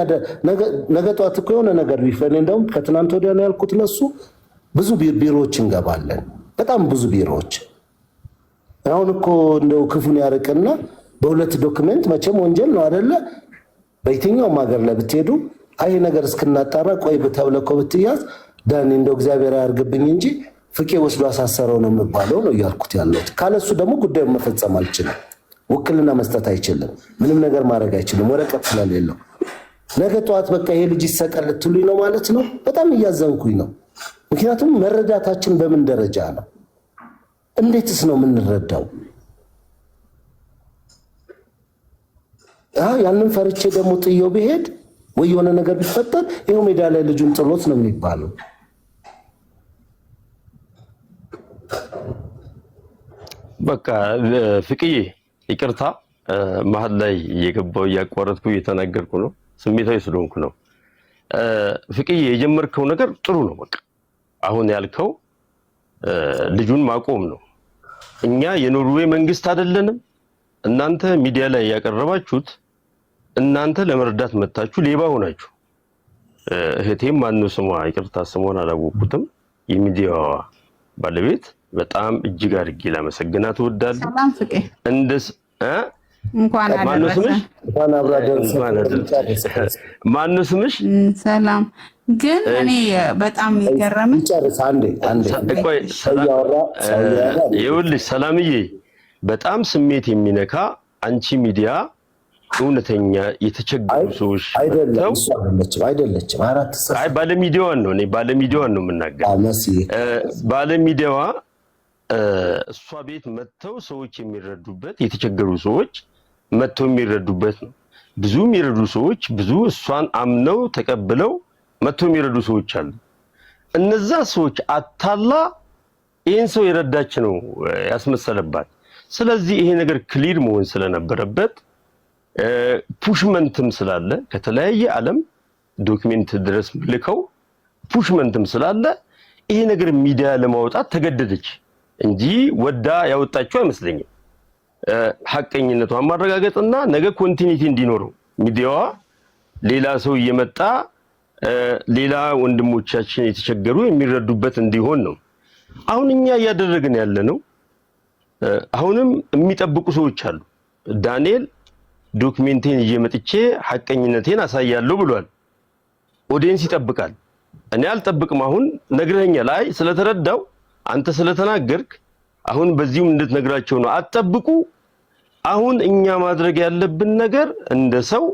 ነገ ጧት እኮ የሆነ ነገር ቢፈን እንደውም ከትናንት ወዲያ ነው ያልኩት ለሱ ብዙ ቢሮዎች እንገባለን። በጣም ብዙ ቢሮዎች አሁን እኮ እንደው ክፉን ያርቅና በሁለት ዶክመንት መቼም ወንጀል ነው አይደለ? በየትኛውም ሀገር ላይ ብትሄዱ አይ ነገር እስክናጣራ ቆይ ብተብለኮ ብትያዝ ዳኒ እንደው እግዚአብሔር ያርግብኝ እንጂ ፍቄ ወስዶ አሳሰረው ነው የሚባለው ነው ያልኩት ያለሁት። ካለሱ ደግሞ ጉዳዩን መፈጸም አልችልም። ውክልና መስጠት አይችልም። ምንም ነገር ማድረግ አይችልም ወረቀት ስለሌለው። ነገ ጠዋት በቃ ይሄ ልጅ ይሰቀል ልትሉኝ ነው ማለት ነው። በጣም እያዘንኩኝ ነው። ምክንያቱም መረዳታችን በምን ደረጃ ነው? እንዴትስ ነው የምንረዳው? ያንን ፈርቼ ደግሞ ጥየው ብሄድ ወይ የሆነ ነገር ቢፈጠር ይሄው ሜዳ ላይ ልጁን ጥሎት ነው የሚባለው። በቃ ፍቅዬ ይቅርታ፣ መሀል ላይ እየገባው እያቋረጥኩ እየተናገርኩ ነው። ስሜታዊ ስለሆንኩ ነው። ፍቅዬ የጀመርከው ነገር ጥሩ ነው። በቃ አሁን ያልከው ልጁን ማቆም ነው። እኛ የኖርዌይ መንግስት አይደለንም። እናንተ ሚዲያ ላይ ያቀረባችሁት እናንተ ለመርዳት መጣችሁ ሌባ ሆናችሁ። እህቴም ማነው ስሟ? ይቅርታ ስሟን አላወቅኩትም። የሚዲያዋ ባለቤት በጣም እጅግ አድርጌ ላመሰግናት እወዳለሁ። ሰላም ፍቄ እንኳን ማነው ስምሽ? ማነው ስምሽ? ሰላም ግን እኔ በጣም ይገረመኝ ጨርስ አንዴ ይኸውልሽ ሰላምዬ በጣም ስሜት የሚነካ አንቺ ሚዲያ እውነተኛ የተቸገሩ ሰዎች አይደለችም አይ ባለሚዲያዋን ነው እኔ ባለሚዲያዋን ነው የምናገረው ባለሚዲያዋ እሷ ቤት መተው ሰዎች የሚረዱበት የተቸገሩ ሰዎች መተው የሚረዱበት ነው ብዙ የሚረዱ ሰዎች ብዙ እሷን አምነው ተቀብለው መተው የሚረዱ ሰዎች አሉ እነዛ ሰዎች አታላ ይሄን ሰው የረዳች ነው ያስመሰለባት ስለዚህ ይሄ ነገር ክሊር መሆን ስለነበረበት ፑሽመንትም ስላለ ከተለያየ ዓለም ዶክመንት ድረስ ልከው ፑሽመንትም ስላለ ይሄ ነገር ሚዲያ ለማውጣት ተገደደች እንጂ ወዳ ያወጣችው አይመስለኝም ሐቀኝነቷን ማረጋገጥና ነገ ኮንቲኒቲ እንዲኖረው ሚዲያዋ ሌላ ሰው እየመጣ ሌላ ወንድሞቻችን የተቸገሩ የሚረዱበት እንዲሆን ነው አሁን እኛ ያደረግን ያለ ነው አሁንም የሚጠብቁ ሰዎች አሉ ዳንኤል ዶክመንቴን እየመጥቼ ሐቀኝነቴን አሳያለሁ ብሏል ኦዲየንስ ይጠብቃል እኔ አልጠብቅም አሁን ነግረኛል አይ ስለተረዳው አንተ ስለተናገርክ አሁን በዚህም እንድትነግራቸው ነው አትጠብቁ አሁን እኛ ማድረግ ያለብን ነገር እንደ ሰው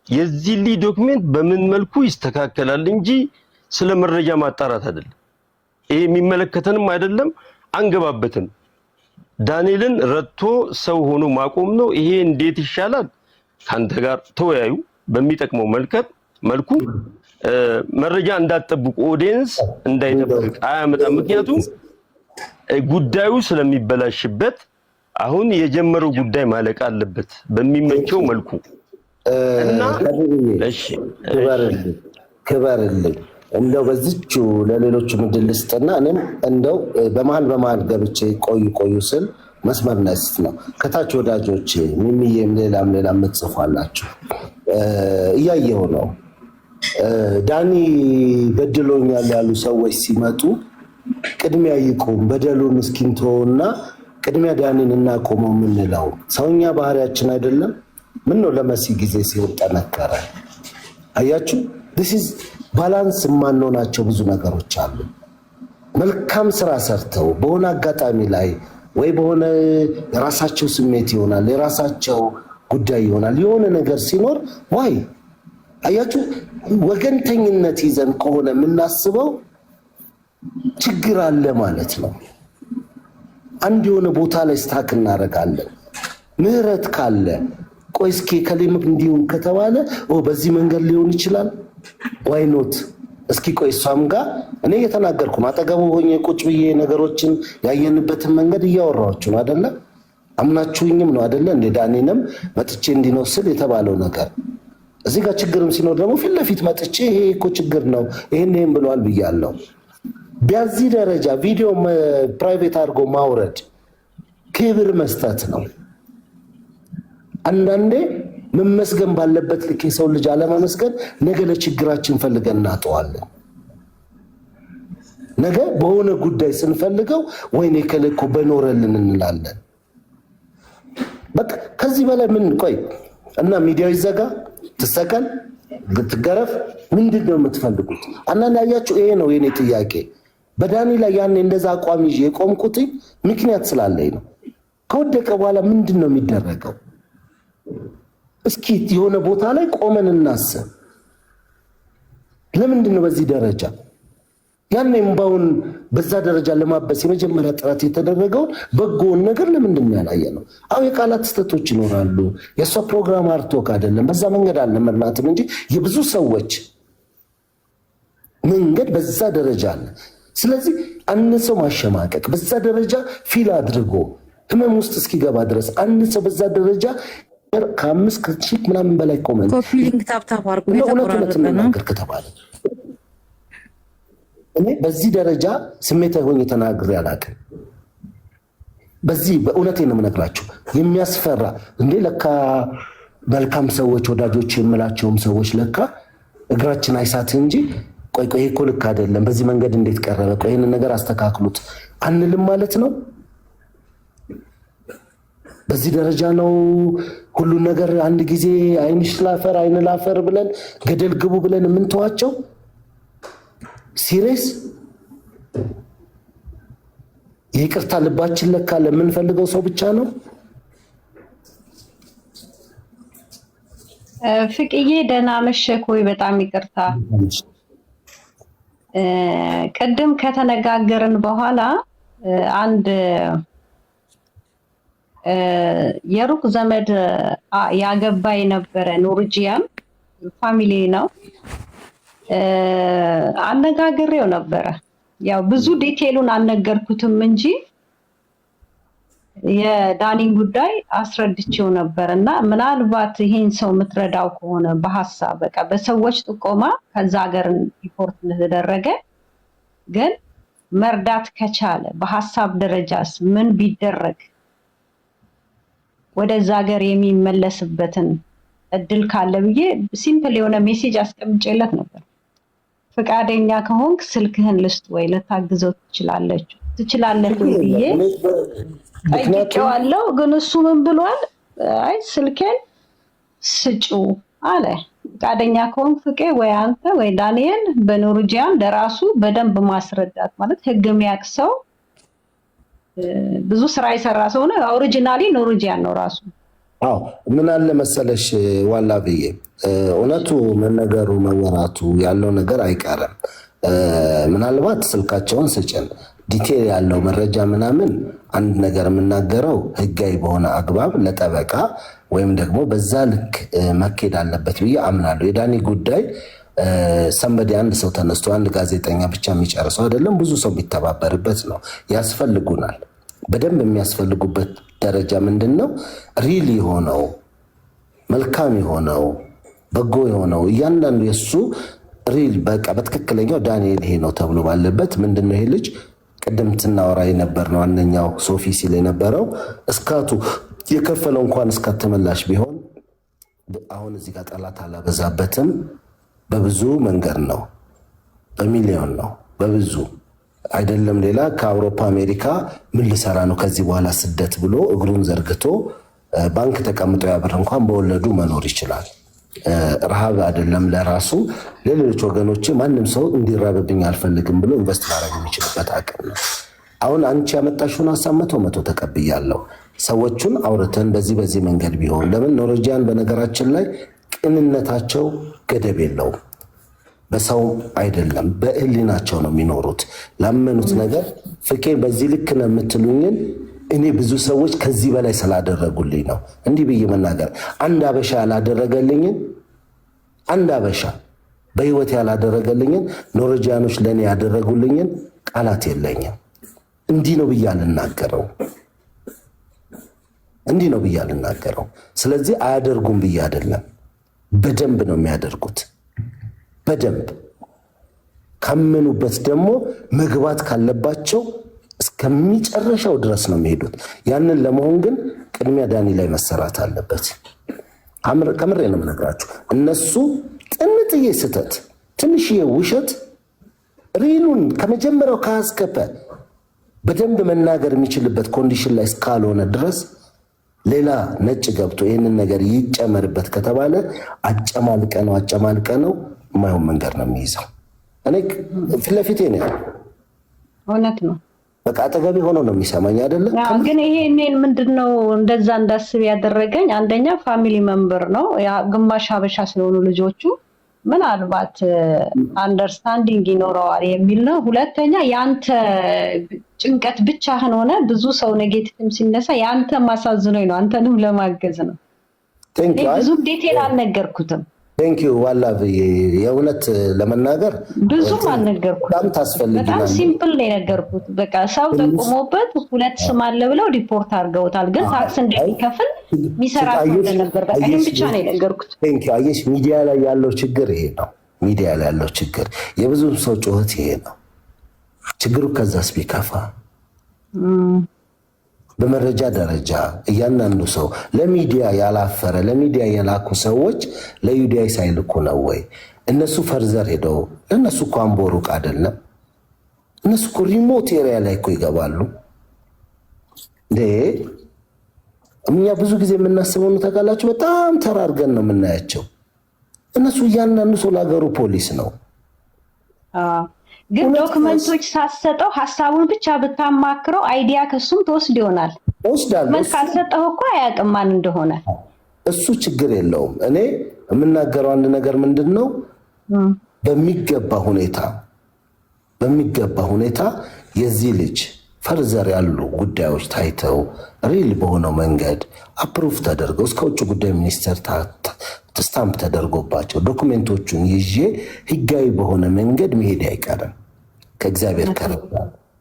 የዚህ ዶክመንት በምን መልኩ ይስተካከላል እንጂ ስለ መረጃ ማጣራት አይደለም ይሄ የሚመለከተንም አይደለም አንገባበትም ዳንኤልን ረድቶ ሰው ሆኖ ማቆም ነው ይሄ እንዴት ይሻላል ካንተ ጋር ተወያዩ በሚጠቅመው መልኩ መረጃ እንዳትጠብቁ ኦዲየንስ እንዳይጠብቅ አያመጣም ምክንያቱም ጉዳዩ ስለሚበላሽበት አሁን የጀመረው ጉዳይ ማለቅ አለበት በሚመቸው መልኩ እና እሺ ክበርልኝ እንደው በዚቹ ለሌሎች ምድልስጥና እኔም እንደው በመሃል ገብቼ ቆዩ ስል መስመር ነስት ነው ከታች ወዳጆች ሚሚዬም ሌላም ጽፏላችሁ እያየው ነው ዳኒ በድሎኛል ያሉ ሰዎች ሲመጡ ቅድሚያ ይቆም በደሉን እስኪንተውና ቅድሚያ ዳኒን እናቆመው ምንለው ሰውኛ ባህሪያችን አይደለም ምን ነው ለመሲ ጊዜ ሲወጣነከረ አያችሁ this is ባላንስ ማንሆናቸው ብዙ ነገሮች አሉ መልካም ስራ ሰርተው በሆነ አጋጣሚ ላይ ወይ በሆነ የራሳቸው ስሜት ይሆናል የራሳቸው ጉዳይ ይሆናል የሆነ ነገር ሲኖር ወይ አያችሁ ወገንተኝነት ይዘን ከሆነ የምናስበው ችግር አለ ማለት ነው አንድ የሆነ ቦታ ላይ ስታክ እናረጋለን ምህረት ካለ ቆይ እስኪ ከሊም እንዲሁም ከተባለ በዚህ መንገድ ሊሆን ይችላል why not እስኪ ቆይ እሷም ጋር እኔ እየተናገርኩ ማጠገቡ ሆኜ ቁጭ ብዬ ነገሮችን ያየንበትን መንገድ እያወራችሁ ነው አይደለ አምናችሁኝም ነው አይደለ እንደ ዳኒንም መጥቼ እንዲኖስል የተባለው ነገር እዚህ ጋር ችግርም ሲኖር ደግሞ ፊት ለፊት መጥቼ ይሄ እኮ ችግር ነው ይሄን ብለዋል ብያለሁ በዚህ ደረጃ ቪዲዮ ፕራይቬት አድርጎ ማውረድ ክብር መስጠት ነው አንዳንዴ መመስገን ባለበት ልክ የሰው ልጅ አለመመስገን ነገ ለችግራችን ፈልገን እናጠዋለን ነገ በሆነ ጉዳይ ስንፈልገው ወይኔ ከለኮ በኖረልን እንላለን በቃ ከዚህ በላይ ምን ቆይ እና ሚዲያው ይዘጋ ተሰቀል ብትገረፍ ምንድነው የምትፈልጉት አንዳንድ ያያችሁ ይሄ ነው የኔ ጥያቄ በዳኒ ላይ ያን እንደዛ አቋም ይዤ የቆምኩት ምክንያት ስላለኝ ነው ከወደቀ በኋላ ምንድነው የሚደረገው እስኪ የሆነ ቦታ ላይ ቆመን እናስብ ለምንድነው በዚህ ደረጃ ያኔም ባውን በዛ ደረጃ ለማበስ የመጀመሪያ ጥረት የተደረገው በጎን ነገር ለምንድነው ያላየነው አው የቃላት ስተቶች ይኖራሉ የሷ ፕሮግራም አርቶክ አይደለም በዛ መንገድ አልመርናትም እንጂ የብዙ ሰዎች መንገድ በዛ ደረጃ አለ ስለዚህ አንድ ሰው ማሸማቀቅ በዛ ደረጃ ፊል አድርጎ ህመም ውስጥ እስኪገባ ድረስ አንድ ሰው በዛ ደረጃ ከአምስት ከሺህ ምናምን በላይ ኮሜንት ኮፒ ሊንክ ታፕ አድርጎ የተቆራረጠ ከተባለ እኔ በዚህ ደረጃ ስሜታዊ ሆኜ ተናግሬ አላውቅም በዚህ በእውነቴን ነው የምነግራችሁ የሚያስፈራ እንዴ ለካ መልካም ሰዎች ወዳጆች የምላቸውም ሰዎች ለካ እግራችን አይሳት እንጂ ቆይ ይሄ እኮ ልክ አይደለም በዚህ መንገድ እንዴት ቀረበ ቆይ ይሄን ነገር አስተካክሉት አንልም ማለት ነው በዚህ ደረጃ ነው ሁሉ ነገር አንድ ጊዜ አይንሽ ላፈር አይን ላፈር ብለን ገደል ግቡ ብለን ምንተዋቸው ሲሪየስ ይቅርታ ልባችን ለካ ለምንፈልገው ሰው ብቻ ነው። ፍቅዬ ደህና መሸህ ወይ? በጣም ይቅርታ ቅድም ከተነጋገርን በኋላ አንድ የሩቅ ዘመድ ያገባ የነበረ ኑርጂያን ፋሚሊ ነው አነጋግሬው ነበረ። ያው ብዙ ዲቴሉን አልነገርኩትም እንጂ የዳኒን ጉዳይ አስረድቼው ነበር እና ምናልባት ይሄን ሰው የምትረዳው ከሆነ በሐሳብ በቃ በሰዎች ጥቆማ ከዛ ሀገር ሪፖርት እንደተደረገ ግን መርዳት ከቻለ በሐሳብ ደረጃስ ምን ቢደረግ ወደዛ ሀገር የሚመለስበትን እድል ካለ ብዬ ሲምፕል የሆነ ሜሴጅ አስቀምጬለት ነበር። ፈቃደኛ ከሆንክ ስልክህን ልስጥ ወይ ልታግዘው ትችላለህ ወይ ብዬ ጠይቄዋለሁ። ግን እሱ ምን ብሏል? አይ ስልኬን ስጩ አለ። ፈቃደኛ ከሆንክ ፍቄ ወይ አንተ ወይ ዳንኤል በኖርጂያን ለራሱ በደንብ ማስረዳት ማለት ህግ የሚያውቅ ሰው ብዙ ስራ የሰራ ሰው ነው። ኦሪጂናሊ ኖርጂያን ነው ራሱ። አዎ ምን አለ መሰለሽ ዋላ ብዬ እውነቱ መነገሩ መወራቱ ያለው ነገር አይቀርም። ምናልባት ስልካቸውን ስጭን ዲቴል ያለው መረጃ ምናምን አንድ ነገር የምናገረው ህጋዊ በሆነ አግባብ ለጠበቃ ወይም ደግሞ በዛ ልክ መኬድ አለበት ብዬ አምናለሁ። የዳኒ ጉዳይ ሰንበዲ አንድ ሰው ተነስቶ አንድ ጋዜጠኛ ብቻ የሚጨርሰው አይደለም፣ ብዙ ሰው የሚተባበርበት ነው። ያስፈልጉናል። በደንብ የሚያስፈልጉበት ደረጃ ምንድን ነው? ሪል የሆነው መልካም የሆነው በጎ የሆነው እያንዳንዱ የሱ ሪል በቃ በትክክለኛው ዳንኤል ይሄ ነው ተብሎ ባለበት ምንድነው ይሄ ልጅ ቅድም ትናወራ የነበር ነው አንደኛው ሶፊ ሲል የነበረው እስካቱ የከፈለው እንኳን እስካት ተመላሽ ቢሆን አሁን እዚህ ጋር ጠላት አላበዛበትም። በብዙ መንገድ ነው፣ በሚሊዮን ነው፣ በብዙ አይደለም። ሌላ ከአውሮፓ አሜሪካ ምን ልሰራ ነው ከዚህ በኋላ ስደት ብሎ እግሩን ዘርግቶ ባንክ ተቀምጦ ያብር እንኳን በወለዱ መኖር ይችላል። ረሃብ አይደለም ለራሱ ለሌሎች ወገኖች ማንም ሰው እንዲራብብኝ አልፈልግም ብሎ ኢንቨስት ማድረግ የሚችልበት አቅም ነው። አሁን አንቺ ያመጣሽውን ሀሳብ መቶ ተቀብያለሁ። ሰዎቹን አውርተን በዚህ መንገድ ቢሆን ለምን ኖርጂያን በነገራችን ላይ ቅንነታቸው ገደብ የለውም። በሰው አይደለም በህሊናቸው ነው የሚኖሩት። ላመኑት ነገር ፍቄ በዚህ ልክ ነው የምትሉኝን እኔ ብዙ ሰዎች ከዚህ በላይ ስላደረጉልኝ ነው እንዲህ ብዬ መናገር። አንድ አበሻ ያላደረገልኝን አንድ አበሻ በህይወት ያላደረገልኝን ኖርጂያኖች ለኔ ያደረጉልኝን ቃላት የለኝም። እንዲህ ነው ብዬ አልናገረው፣ እንዲህ ነው ብዬ አልናገረው። ስለዚህ አያደርጉም ብዬ አይደለም፣ በደንብ ነው የሚያደርጉት። በደንብ ካመኑበት ደግሞ መግባት ካለባቸው እስከሚጨረሻው ድረስ ነው የሚሄዱት። ያንን ለመሆን ግን ቅድሚያ ዳኒ ላይ መሰራት አለበት። ከምሬ ነው የምነግራችሁ። እነሱ ጥንጥዬ ስህተት፣ ትንሽዬ ውሸት ሪሉን ከመጀመሪያው ካስከፈ በደንብ መናገር የሚችልበት ኮንዲሽን ላይ እስካልሆነ ድረስ ሌላ ነጭ ገብቶ ይህንን ነገር ይጨመርበት ከተባለ አጨማልቀ ነው የማይሆን መንገድ ነው የሚይዘው። እኔ ፊት ለፊቴ ነው ያለው። እውነት ነው። በቃ አጠገቤ ሆኖ ነው የሚሰማኝ አይደለም። ግን ይሄ እኔን ምንድነው እንደዛ እንዳስብ ያደረገኝ አንደኛ ፋሚሊ ሜምበር ነው፣ ያ ግማሽ ሀበሻ ስለሆኑ ልጆቹ ምናልባት አንደርስታንዲንግ ይኖረዋል የሚል ነው። ሁለተኛ ያንተ ጭንቀት ብቻህን ሆነ ብዙ ሰው ኔጌቲቭም ሲነሳ ያንተ ማሳዝኖኝ ነው፣ አንተንም ለማገዝ ነው። ብዙ ዲቴል አልነገርኩትም። ቴንክ ዩ ዋላ የእውነት ለመናገር ብዙም አልነገርኩትም። በጣም ታስፈልግናል። በጣም ሲምፕል ነው የነገርኩት። በቃ ሰው ጠቁሞበት ሁለት ስም አለ ብለው ሪፖርት አድርገውታል። ግን ታክስ እንደሚከፍል የሚሰራ ነበር። በቃ ይሄን ብቻ ነው የነገርኩት። ቴንክ ዩ። አየሽ ሚዲያ ላይ ያለው ችግር ይሄ ነው። ሚዲያ ላይ ያለው ችግር የብዙ ሰው ጩኸት ይሄ ነው ችግሩ። ከዛስ ቢከፋ በመረጃ ደረጃ እያንዳንዱ ሰው ለሚዲያ ያላፈረ ለሚዲያ የላኩ ሰዎች ለዩዲያ ሳይልኩ ነው ወይ? እነሱ ፈርዘር ሄደው ለነሱ እኮ አምቦ ሩቅ አይደለም። እነሱ እኮ ሪሞት ኤሪያ ላይ እኮ ይገባሉ። እኛ ብዙ ጊዜ የምናስበው ነው ተቃላችሁ፣ በጣም ተራርገን ነው የምናያቸው። እነሱ እያንዳንዱ ሰው ለሀገሩ ፖሊስ ነው። ግን ዶክመንቶች ሳሰጠው ሐሳቡን ብቻ ብታማክረው አይዲያ ከሱም ተወስድ ይሆናል። ዶክመንት ካልሰጠው እኮ አያውቅም ማን እንደሆነ። እሱ ችግር የለውም። እኔ የምናገረው አንድ ነገር ምንድነው በሚገባ ሁኔታ የዚህ ልጅ ፈርዘር ያሉ ጉዳዮች ታይተው ሪል በሆነው መንገድ አፕሩቭ ተደርገው እስከ ውጭ ጉዳይ ሚኒስቴር ስታምፕ ተደርጎባቸው ዶክመንቶቹን ይዤ ህጋዊ በሆነ መንገድ መሄድ አይቀርም። ከእግዚአብሔር ከረዳ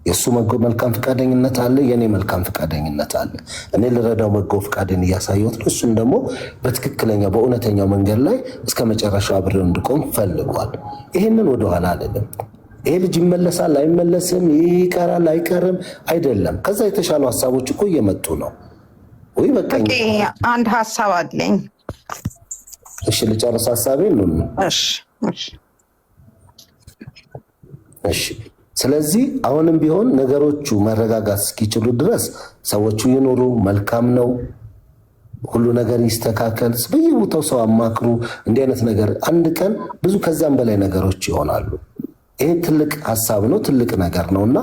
የእሱ መልካም ፈቃደኝነት አለ፣ የእኔ መልካም ፈቃደኝነት አለ። እኔ ልረዳው በጎ ፈቃደኝ እያሳየሁት ነው። እሱም ደግሞ በትክክለኛ በእውነተኛው መንገድ ላይ እስከ መጨረሻው አብሬው እንድቆም ፈልጓል። ይህንን ወደኋላ አይደለም። ይሄ ልጅ ይመለሳል አይመለስም፣ ይቀራል አይቀርም አይደለም። ከዛ የተሻሉ ሀሳቦች እኮ እየመጡ ነው። ወይ በቃ አንድ ሀሳብ አለኝ። እሺ ልጨርስ ሀሳቤን ነው። እሺ ስለዚህ አሁንም ቢሆን ነገሮቹ መረጋጋት እስኪችሉ ድረስ ሰዎቹ ይኖሩ፣ መልካም ነው። ሁሉ ነገር ይስተካከል። በየቦታው ሰው አማክሩ። እንዲህ አይነት ነገር አንድ ቀን ብዙ ከዛም በላይ ነገሮች ይሆናሉ። ይሄ ትልቅ ሀሳብ ነው፣ ትልቅ ነገር ነውና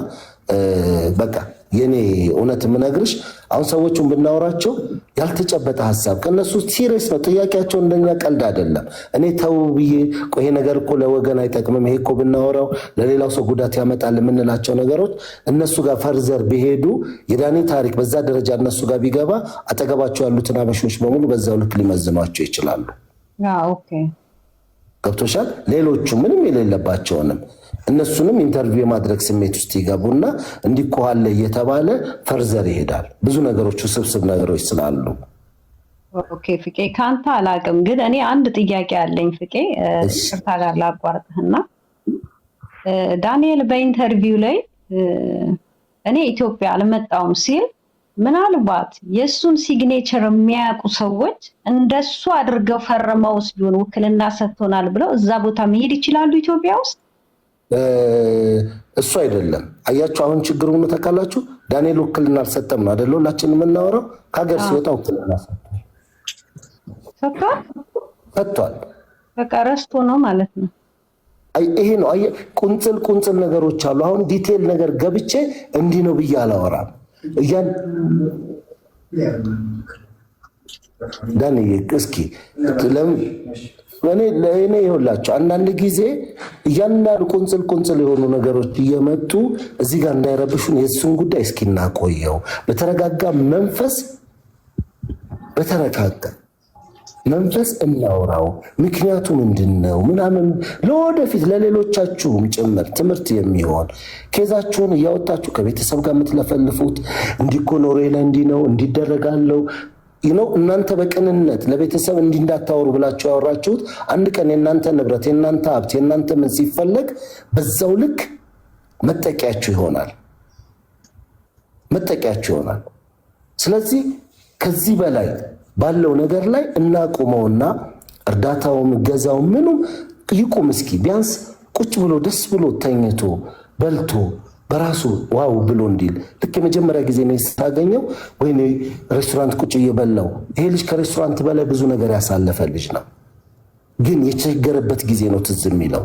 በቃ የኔ እውነት የምነግርሽ አሁን ሰዎቹን ብናወራቸው ያልተጨበጠ ሀሳብ ከነሱ ሲሪየስ ነው ጥያቄያቸው፣ እንደኛ ቀልድ አይደለም። እኔ ተው ብዬ ይሄ ነገር እኮ ለወገን አይጠቅምም፣ ይሄ እኮ ብናወራው ለሌላው ሰው ጉዳት ያመጣል የምንላቸው ነገሮች እነሱ ጋር ፈርዘር ቢሄዱ የዳኒ ታሪክ በዛ ደረጃ እነሱ ጋር ቢገባ አጠገባቸው ያሉትን አበሾች በሙሉ በዛው ልክ ሊመዝኗቸው ይችላሉ። ኦኬ ገብቶሻል? ሌሎቹ ምንም የሌለባቸውንም እነሱንም ኢንተርቪው የማድረግ ስሜት ውስጥ ይገቡና እንዲኮሃለ እየተባለ ፈርዘር ይሄዳል። ብዙ ነገሮች ውስብስብ ነገሮች ስላሉ። ኦኬ ፍቄ ካንተ አላቅም፣ ግን እኔ አንድ ጥያቄ አለኝ ፍቄ፣ ይቅርታ ጋር ላቋርጥህና ዳንኤል በኢንተርቪው ላይ እኔ ኢትዮጵያ አልመጣውም ሲል ምናልባት የሱን ሲግኔቸር የሚያውቁ ሰዎች እንደሱ አድርገው ፈርመውስ ቢሆን ውክልና ሰጥቶናል ብለው እዛ ቦታ መሄድ ይችላሉ ኢትዮጵያ ውስጥ? እሱ አይደለም አያችሁ፣ አሁን ችግሩ ምን ተካላችሁ? ዳንኤል ውክልና አልሰጠም ነው አይደል? ሁላችንም የምናወራው ከሀገር ሲወጣ ውክልና ሰጥቷል። በቃ ረስቶ ነው ማለት ነው። ይሄ ነው ቁንጽል ነገሮች አሉ። አሁን ዲቴል ነገር ገብቼ እንዲህ ነው ብዬ አላወራም። ዳንኤል እስኪ ለእኔ ይኸውላችሁ አንዳንድ ጊዜ እያንዳንዱ ቁንጽል የሆኑ ነገሮች እየመጡ እዚህ ጋር እንዳይረብሹን የእሱን ጉዳይ እስኪ እናቆየው። በተረጋጋ መንፈስ እናውራው። ምክንያቱ ምንድነው ምናምን ለወደፊት ለሌሎቻችሁም ጭምር ትምህርት የሚሆን ኬዛችሁን እያወጣችሁ ከቤተሰብ ጋር የምትለፈልፉት እንዲኮ ኖሬ ላይ እንዲህ ነው እንዲደረጋለው እናንተ በቅንነት ለቤተሰብ እንዳታወሩ ብላችሁ ያወራችሁት አንድ ቀን የእናንተ ንብረት የእናንተ ሀብት የእናንተ ምን ሲፈለግ በዛው ልክ መጠቂያችሁ ይሆናል። ስለዚህ ከዚህ በላይ ባለው ነገር ላይ እናቁመውና እርዳታውም ገዛው ምኑም ይቁም። እስኪ ቢያንስ ቁጭ ብሎ ደስ ብሎ ተኝቶ በልቶ በራሱ ዋው ብሎ እንዲል ልክ የመጀመሪያ ጊዜ ነው ስታገኘው ወይኔ ሬስቶራንት ቁጭ እየበላው ይሄ ልጅ ከሬስቶራንት በላይ ብዙ ነገር ያሳለፈ ልጅ ነው፣ ግን የቸገረበት ጊዜ ነው ትዝ የሚለው።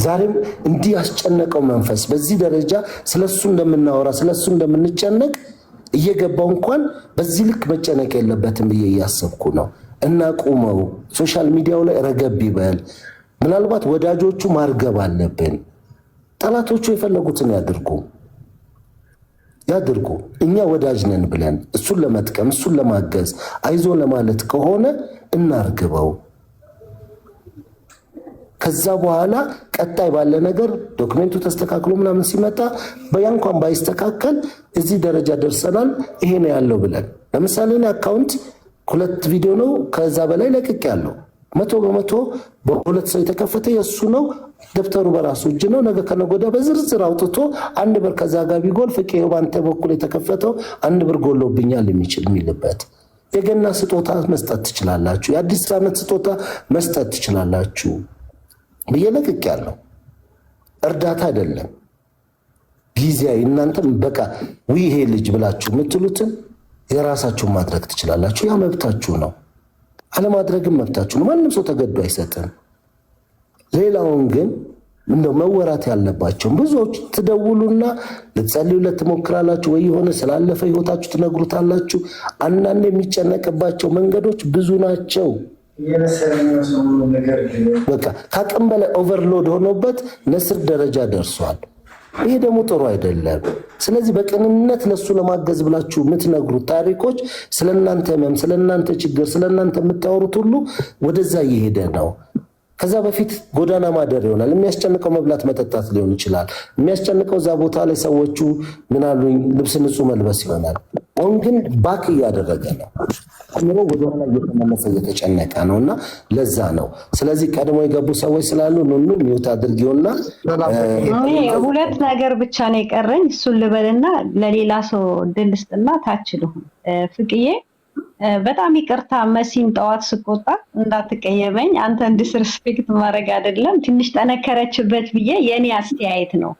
ዛሬም እንዲህ ያስጨነቀው መንፈስ በዚህ ደረጃ ስለሱ እንደምናወራ ስለሱ እንደምንጨነቅ እየገባው እንኳን በዚህ ልክ መጨነቅ የለበትም ብዬ እያሰብኩ ነው። እናቁመው። ሶሻል ሚዲያው ላይ ረገብ ይበል። ምናልባት ወዳጆቹ ማርገብ አለብን። ጠላቶቹ የፈለጉትን ያድርጉ። እኛ ወዳጅ ነን ብለን እሱን ለመጥቀም እሱን ለማገዝ አይዞ ለማለት ከሆነ እናርግበው። ከዛ በኋላ ቀጣይ ባለ ነገር ዶክመንቱ ተስተካክሎ ምናምን ሲመጣ በያንኳን ባይስተካከል እዚህ ደረጃ ደርሰናል ይሄ ነው ያለው ብለን ለምሳሌ አካውንት 2 ቪዲዮ ነው ከዛ በላይ ለቅቅ ያለው 100% በሁለት ሰው የተከፈተ የሱ ነው። ደብተሩ በራሱ እጅ ነው። ነገ ከነጎዳ በዝርዝር አውጥቶ 1 ብር ከዛ ጋር ቢጎል ፍቄው ባንተ በኩል የተከፈተው 1 ብር ጎሎብኛል የሚልበት የገና ስጦታ መስጠት ትችላላችሁ። የአዲስ ዓመት ስጦታ መስጠት ትችላላችሁ። በየለቅቅ ያለው እርዳታ አይደለም ጊዜያዊ። እናንተም በቃ ይሄ ልጅ ብላችሁ የምትሉትን የራሳችሁ ማድረግ ትችላላችሁ። ያ መብታችሁ ነው። አለማድረግም መብታችሁ ነው። ማንም ሰው ተገዶ አይሰጥም። ሌላውን ግን እንደው መወራት ያለባቸው ብዙዎች ትደውሉና ልትጸልዩለት ትሞክራላችሁ ወይ የሆነ ስላለፈ ህይወታችሁ ትነግሩታላችሁ። አንዳንድ የሚጨነቅባቸው መንገዶች ብዙ ናቸው። በቃ ከአቅም በላይ ኦቨርሎድ ሆኖበት ነስር ደረጃ ደርሷል። ይሄ ደግሞ ጥሩ አይደለም። ስለዚህ በቅንነት ለሱ ለማገዝ ብላችሁ የምትነግሩት ታሪኮች ስለናንተ ህመም፣ ስለናንተ ችግር፣ ስለናንተ የምታወሩት ሁሉ ወደዛ እየሄደ ነው። ከዛ በፊት ጎዳና ማደር ይሆናል። የሚያስጨንቀው መብላት መጠጣት ሊሆን ይችላል። የሚያስጨንቀው እዛ ቦታ ላይ ሰዎቹ ምናሉኝ ልብስ ንጹህ መልበስ ይሆናል። አሁን ግን ባክ እያደረገ ነው። አምሮ ወደኋላ እየተመለሰ እየተጨነቀ ነው እና ለዛ ነው። ስለዚህ ቀድሞ የገቡ ሰዎች ስላሉ ኑኑ ሚውት አድርጊውና ሁለት ነገር ብቻ ነው የቀረኝ። እሱን ልበልና ለሌላ ሰው እድል ልስጥና ታች ልሁን። ፍቅዬ በጣም ይቅርታ መሲን ጠዋት ስቆጣ እንዳትቀየመኝ። አንተን ዲስሪስፔክት ማድረግ አይደለም፣ ትንሽ ጠነከረችበት ብዬ የኔ አስተያየት ነው።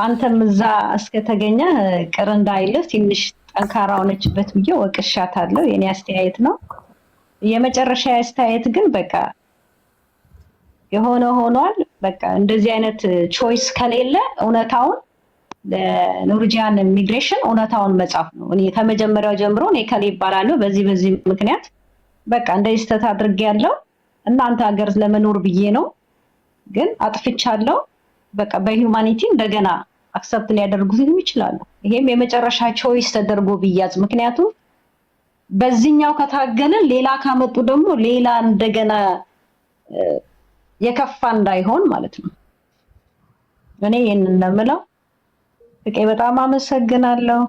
አንተም እዛ እስከተገኘ ቅር እንዳይልህ ትንሽ ጠንካራ ሆነችበት ብዬ ወቅሻታለሁ። የኔ አስተያየት ነው። የመጨረሻ አስተያየት ግን በቃ የሆነ ሆኗል። በቃ እንደዚህ አይነት ቾይስ ከሌለ እውነታውን ለኖርጂያን ኢሚግሬሽን እውነታውን መጻፍ ነው። እኔ ከመጀመሪያው ጀምሮ እኔ ከሌ ይባላለሁ በዚህ ምክንያት በቃ እንደዚህ ስህተት አድርጌያለሁ እናንተ ሀገር ለመኖር ብዬ ነው፣ ግን አጥፍቻለሁ። በቃ በሂውማኒቲ እንደገና አክሰፕት ሊያደርጉት ይችላሉ። ይሄም የመጨረሻ ቾይስ ተደርጎ ቢያዝ፣ ምክንያቱም በዚህኛው ከታገልን ሌላ ካመጡ ደግሞ ሌላ እንደገና የከፋ እንዳይሆን ማለት ነው። እኔ ይሄንን ለምለው ፍቄ በጣም አመሰግናለሁ።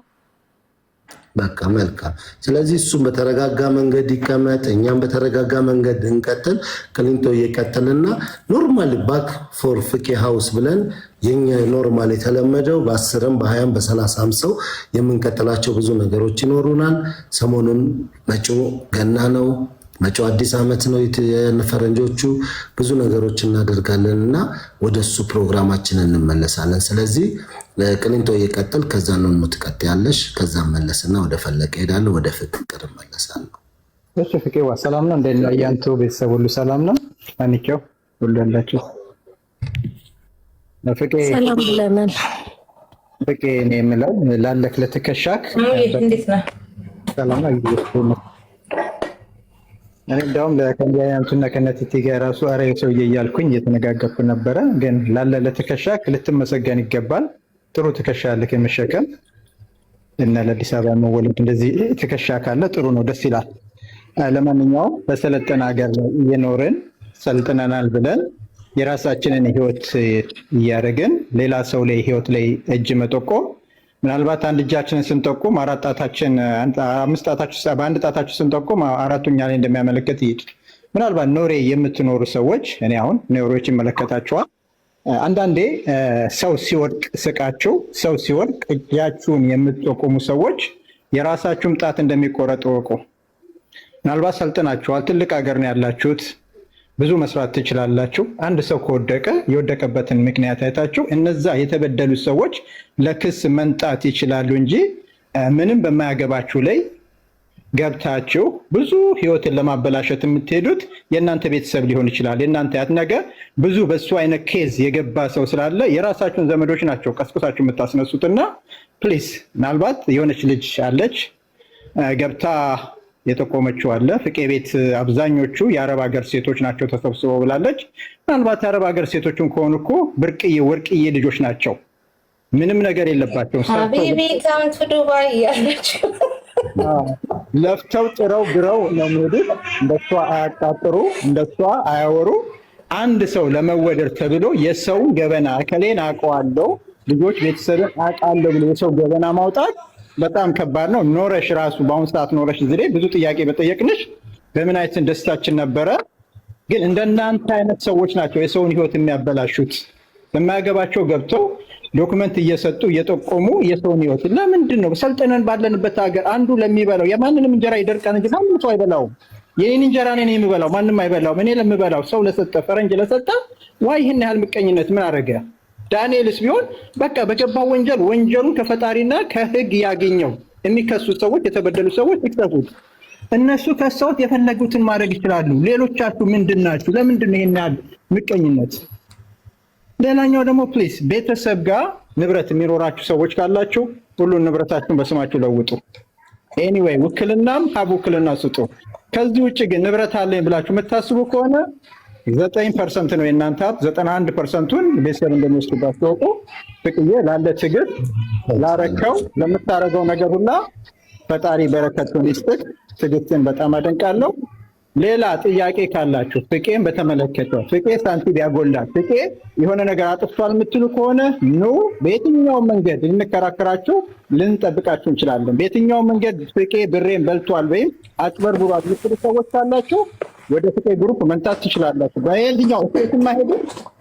በቃ መልካም። ስለዚህ እሱም በተረጋጋ መንገድ ይቀመጥ፣ እኛም በተረጋጋ መንገድ እንቀጥል። ቅሊንጦ እየቀጥልና ኖርማሊ ባክ ፎር ፍቄ ሃውስ ብለን የኛ ኖርማል የተለመደው በ10ም በ20ም በ30ም ሰው የምንቀጥላቸው ብዙ ነገሮች ይኖሩናል። ሰሞኑን መጪው ገና ነው፣ መጪው አዲስ ዓመት ነው የፈረንጆቹ። ብዙ ነገሮች እናደርጋለን እና ወደሱ ፕሮግራማችን እንመለሳለን። ስለዚህ ቅሊንጦ እየቀጥል፣ ከዛ ነው ትቀጥያለሽ፣ ከዛ መለስና ወደ ፈለቀ ሄዳለሁ፣ ወደ ፍቅር እመለሳለሁ። እሺ ፍቄዋ ሰላም ነው? እንዴት ነው ያንተ ቤተሰብ ሁሉ ሰላም ነው? አንቺው ሁሉ ያላችሁ ፍቄ ሰላም ብለናል። ፍቄ እኔ የምለው ላለክ ለተከሻክ እንዴት ነህ? ሰላም ነው ይሁን። እኔ እንደውም ለከንያያንቱና ከነቲቲ ጋር ራሱ አረ ሰውዬ እያልኩኝ እየተነጋገርኩ ነበረ። ግን ላለ ለተከሻክ ልትመሰገን ይገባል። ጥሩ ትከሻ ያለክ የመሸከም እና ለአዲስ አበባ መወለድ እንደዚህ ትከሻ ካለ ጥሩ ነው፣ ደስ ይላል። ለማንኛውም በሰለጠነ ሀገር ላይ እየኖርን ሰልጥነናል ብለን የራሳችንን ህይወት እያደረግን ሌላ ሰው ላይ ህይወት ላይ እጅ መጠቆም፣ ምናልባት አንድ እጃችንን ስንጠቁም አራት ጣታችን አምስት ጣታችን በአንድ ጣታችን ስንጠቁም አራቱኛ ላይ እንደሚያመለክት ይሄድ። ምናልባት ኖሬ የምትኖሩ ሰዎች እኔ አሁን ኖሬዎች ይመለከታቸዋል። አንዳንዴ ሰው ሲወድቅ ስቃችሁ፣ ሰው ሲወድቅ እጃችሁን የምትጠቁሙ ሰዎች የራሳችሁም ጣት እንደሚቆረጥ ወቁ። ምናልባት ሰልጥናችኋል፣ ትልቅ ሀገር ነው ያላችሁት፣ ብዙ መስራት ትችላላችሁ። አንድ ሰው ከወደቀ የወደቀበትን ምክንያት አይታችሁ እነዛ የተበደሉ ሰዎች ለክስ መንጣት ይችላሉ እንጂ ምንም በማያገባችሁ ላይ ገብታችሁ ብዙ ህይወትን ለማበላሸት የምትሄዱት የእናንተ ቤተሰብ ሊሆን ይችላል። የእናንተ ያት ነገር ብዙ በሱ አይነት ኬዝ የገባ ሰው ስላለ የራሳችሁን ዘመዶች ናቸው ቀስቅሳችሁ የምታስነሱትና ፕሊስ፣ ምናልባት የሆነች ልጅ አለች ገብታ የጠቆመችው አለ ፍቄ ቤት አብዛኞቹ የአረብ ሀገር ሴቶች ናቸው ተሰብስበው ብላለች። ምናልባት የአረብ ሀገር ሴቶችም ከሆኑ እኮ ብርቅዬ ወርቅዬ ልጆች ናቸው፣ ምንም ነገር የለባቸውም። ሀቢቢ ካም ቱ ዱባይ ያለችው ለፍተው ጥረው ግረው ነው የሚሄዱት። እንደሷ አያቃጥሩ፣ እንደሷ አያወሩ። አንድ ሰው ለመወደድ ተብሎ የሰውን ገበና እከሌን አውቀዋለሁ ልጆች ቤተሰብን አውቃለሁ ብሎ የሰው ገበና ማውጣት በጣም ከባድ ነው። ኖረሽ ራሱ በአሁኑ ሰዓት ኖረሽ እዚህ ላይ ብዙ ጥያቄ በጠየቅንሽ በምን አይነት ደስታችን ነበረ። ግን እንደናንተ አይነት ሰዎች ናቸው የሰውን ህይወት የሚያበላሹት። በማያገባቸው ገብተው ዶክመንት እየሰጡ እየጠቆሙ የሰውን ህይወት ለምንድን ነው ሰልጥነን ባለንበት ሀገር አንዱ ለሚበላው የማንንም እንጀራ ይደርቀን እንጂ ማንም ሰው አይበላውም። የኔን እንጀራ እኔ የምበላው ማንም አይበላውም። እኔ ለምበላው ሰው ለሰጠ ፈረንጅ ለሰጠ ዋይ ይህን ያህል ምቀኝነት ምን አደረገ? ዳንኤልስ ቢሆን በቃ በገባው ወንጀል ወንጀሉን ከፈጣሪና ከህግ ያገኘው። የሚከሱት ሰዎች የተበደሉ ሰዎች ይክሰሱት። እነሱ ከሰውት የፈለጉትን ማድረግ ይችላሉ። ሌሎቻችሁ ምንድን ናችሁ? ለምንድን ነው ይሄን ያህል ምቀኝነት? ሌላኛው ደግሞ ፕሊስ ቤተሰብ ጋር ንብረት የሚኖራችሁ ሰዎች ካላችሁ ሁሉን ንብረታችሁን በስማችሁ ለውጡ። ኤኒዌይ ውክልናም ውክልና ስጡ። ከዚህ ውጭ ግን ንብረት አለኝ ብላችሁ የምታስቡ ከሆነ 9% ነው የእናንተ ሀብት፣ 91%ን ቤተሰብ እንደሚወስድባችሁ አውቁ። ፍቅዬ ላለ ትግል ላረከው ለምታረገው ነገር ሁላ ፈጣሪ በረከቱን ይስጥህ። ትዕግስትን በጣም አደንቃለሁ። ሌላ ጥያቄ ካላችሁ ፍቄን በተመለከተ ፍቄ ሳንቲም ያጎላል፣ ፍቄ የሆነ ነገር አጥፍቷል የምትሉ ከሆነ ኑ በየትኛውም መንገድ ልንከራከራችሁ ልንጠብቃችሁ እንችላለን። በየትኛውም መንገድ ፍቄ ብሬን በልቷል ወይም አጭበርብሯል የምትሉ ሰዎች ካላችሁ ወደ ፍቄ ግሩፕ መምጣት ትችላላችሁ። በየትኛው እስቴት ማሄዱ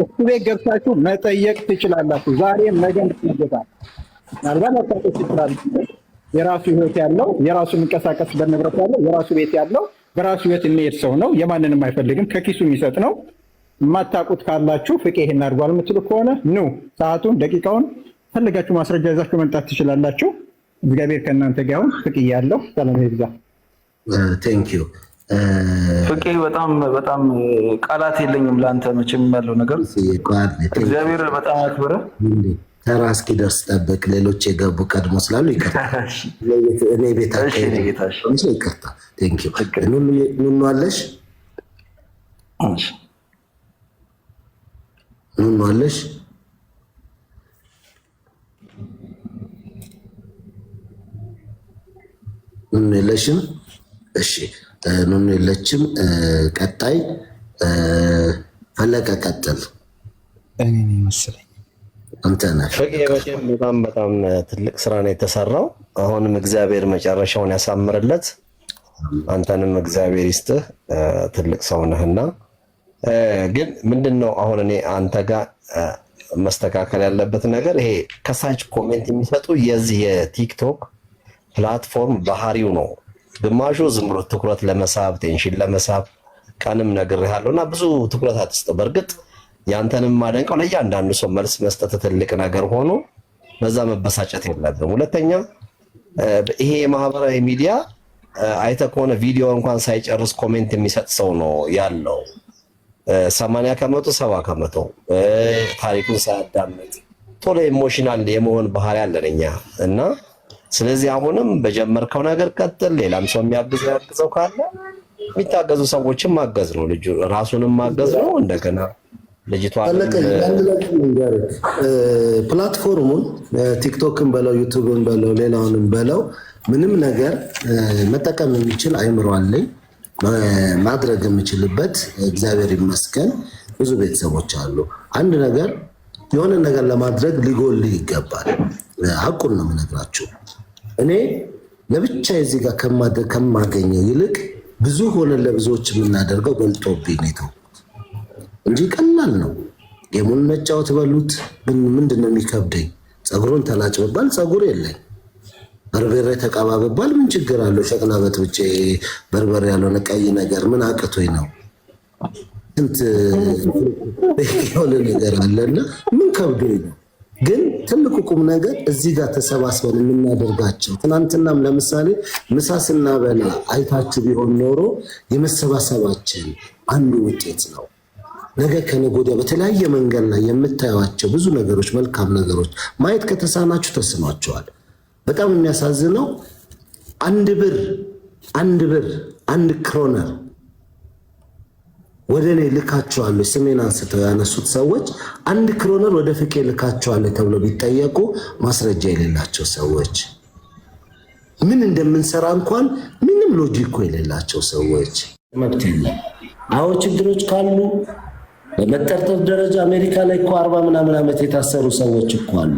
እሱ ቤት ገብታችሁ መጠየቅ ትችላላችሁ። ዛሬም ነገም ትገዛል ምናልባት መታጠቅ ይችላል። የራሱ ህይወት ያለው የራሱ የሚንቀሳቀስበት ንብረት ያለው የራሱ ቤት ያለው በራሱ ህይወት የሚሄድ ሰው ነው። የማንንም አይፈልግም፣ ከኪሱ የሚሰጥ ነው። የማታውቁት ካላችሁ ፍቄ ይሄን አድርጓል የምትሉ ከሆነ ኑ ሰዓቱን ደቂቃውን ፈልጋችሁ ማስረጃ ይዛችሁ መምጣት ትችላላችሁ። እግዚአብሔር ከእናንተ ጋር ይሁን። ፍቄ ያለው ሰላም ይብዛ። ቴንክ ዩ ፍቄ በጣም በጣም ቃላት የለኝም ለአንተ መቼም ያለው ነገር እግዚአብሔር በጣም አክብረ ተራ እስኪደርስ ጠብቅ። ሌሎች የገቡ ቀድሞ ስላሉ ይቅርታ። እኔ ቤታቸው ይቅርታ። ቴንክ ዩ ኑኑ አለሽ ኑኑ አለሽ ኑኑ የለሽም? እሺ ኑኑ የለችም። ቀጣይ ፈለቀ ቀጥል። እኔ መሰለኝ አንተ ነህ። በጣም በጣም ትልቅ ስራ ነው የተሰራው። አሁንም እግዚአብሔር መጨረሻውን ያሳምርለት። አንተንም እግዚአብሔር ይስጥህ። ትልቅ ሰው ነህና ግን ምንድነው አሁን እኔ አንተ ጋር መስተካከል ያለበት ነገር ይሄ ከሳች ኮሜንት የሚሰጡ የዚህ የቲክቶክ ፕላትፎርም ባህሪው ነው። ግማሹ ዝም ብሎ ትኩረት ለመሳብ ቴንሽን ለመሳብ ቀንም ነግሬሃለሁና ብዙ ትኩረት አትስጠው። በእርግጥ ያንተንም ማደንቀው ለእያንዳንዱ ሰው መልስ መስጠት ትልቅ ነገር ሆኖ በዛ መበሳጨት የለብም። ሁለተኛ ይሄ የማህበራዊ ሚዲያ አይተህ ከሆነ ቪዲዮ እንኳን ሳይጨርስ ኮሜንት የሚሰጥ ሰው ነው ያለው 80% 70% ታሪኩን ሳያዳምጥ ቶሎ ኢሞሽናል የመሆን ባህሪ አለን እኛ እና ስለዚህ አሁንም በጀመርከው ነገር ቀጥል። ሌላም ሰው የሚያግዘው ካለ የሚታገዙ ሰዎችን ማገዝ ነው፣ ልጁ ራሱንም ማገዝ ነው። እንደገና ልጅቷ ፕላትፎርሙን ቲክቶክን በለው ዩቲዩብን በለው ሌላውንም በለው ምንም ነገር መጠቀም የሚችል አይምሮ አለኝ ማድረግ የምችልበት እግዚአብሔር ይመስገን ብዙ ቤተሰቦች አሉ። አንድ ነገር የሆነ ነገር ለማድረግ ሊጎልህ ይገባል። ሐቁን ነው የምነግራችሁ። እኔ ለብቻ እዚህ ጋር ከማገኘው ይልቅ ብዙ ሆነን ለብዙዎች የምናደርገው በልጦብኝ ነው እንጂ ቀላል ነው። ጌሙን መጫወት በሉት ምንድን ነው የሚከብደኝ? ፀጉሩን ተላጭ በባል ፀጉር የለኝ፣ በርበሬ ተቀባ በባል ምን ችግር አለው? ሸቅላ በጥብጬ በርበሬ ያልሆነ ቀይ ነገር ምን አቅቶኝ ነው? ስንት የሆነ ነገር አለና ምን ከብዶኝ ነው? ግን ትልቁ ቁም ነገር እዚህ ጋር ተሰባስበን የምናደርጋቸው ትናንትናም ለምሳሌ ምሳ ስናበላ አይታችሁ ቢሆን ኖሮ የመሰባሰባችን አንዱ ውጤት ነው። ነገ ከነገ ወዲያ በተለያየ መንገድ ላይ የምታዩቸው ብዙ ነገሮች መልካም ነገሮች ማየት ከተሳናችሁ ተስኗቸዋል። በጣም የሚያሳዝነው አንድ ብር አንድ ክሮነር ወደ እኔ ልካቸዋለሁ ስሜን አንስተው ያነሱት ሰዎች አንድ ክሮነር ወደ ፍቄ ልካቸዋለሁ ተብሎ ቢጠየቁ ማስረጃ የሌላቸው ሰዎች ምን እንደምንሰራ እንኳን ምንም ሎጂክ የሌላቸው ሰዎች መብት የለም። አዎ ችግሮች ካሉ በመጠርጠር ደረጃ አሜሪካ ላይ እኮ 40 ምናምን ዓመት የታሰሩ ሰዎች እኮ አሉ።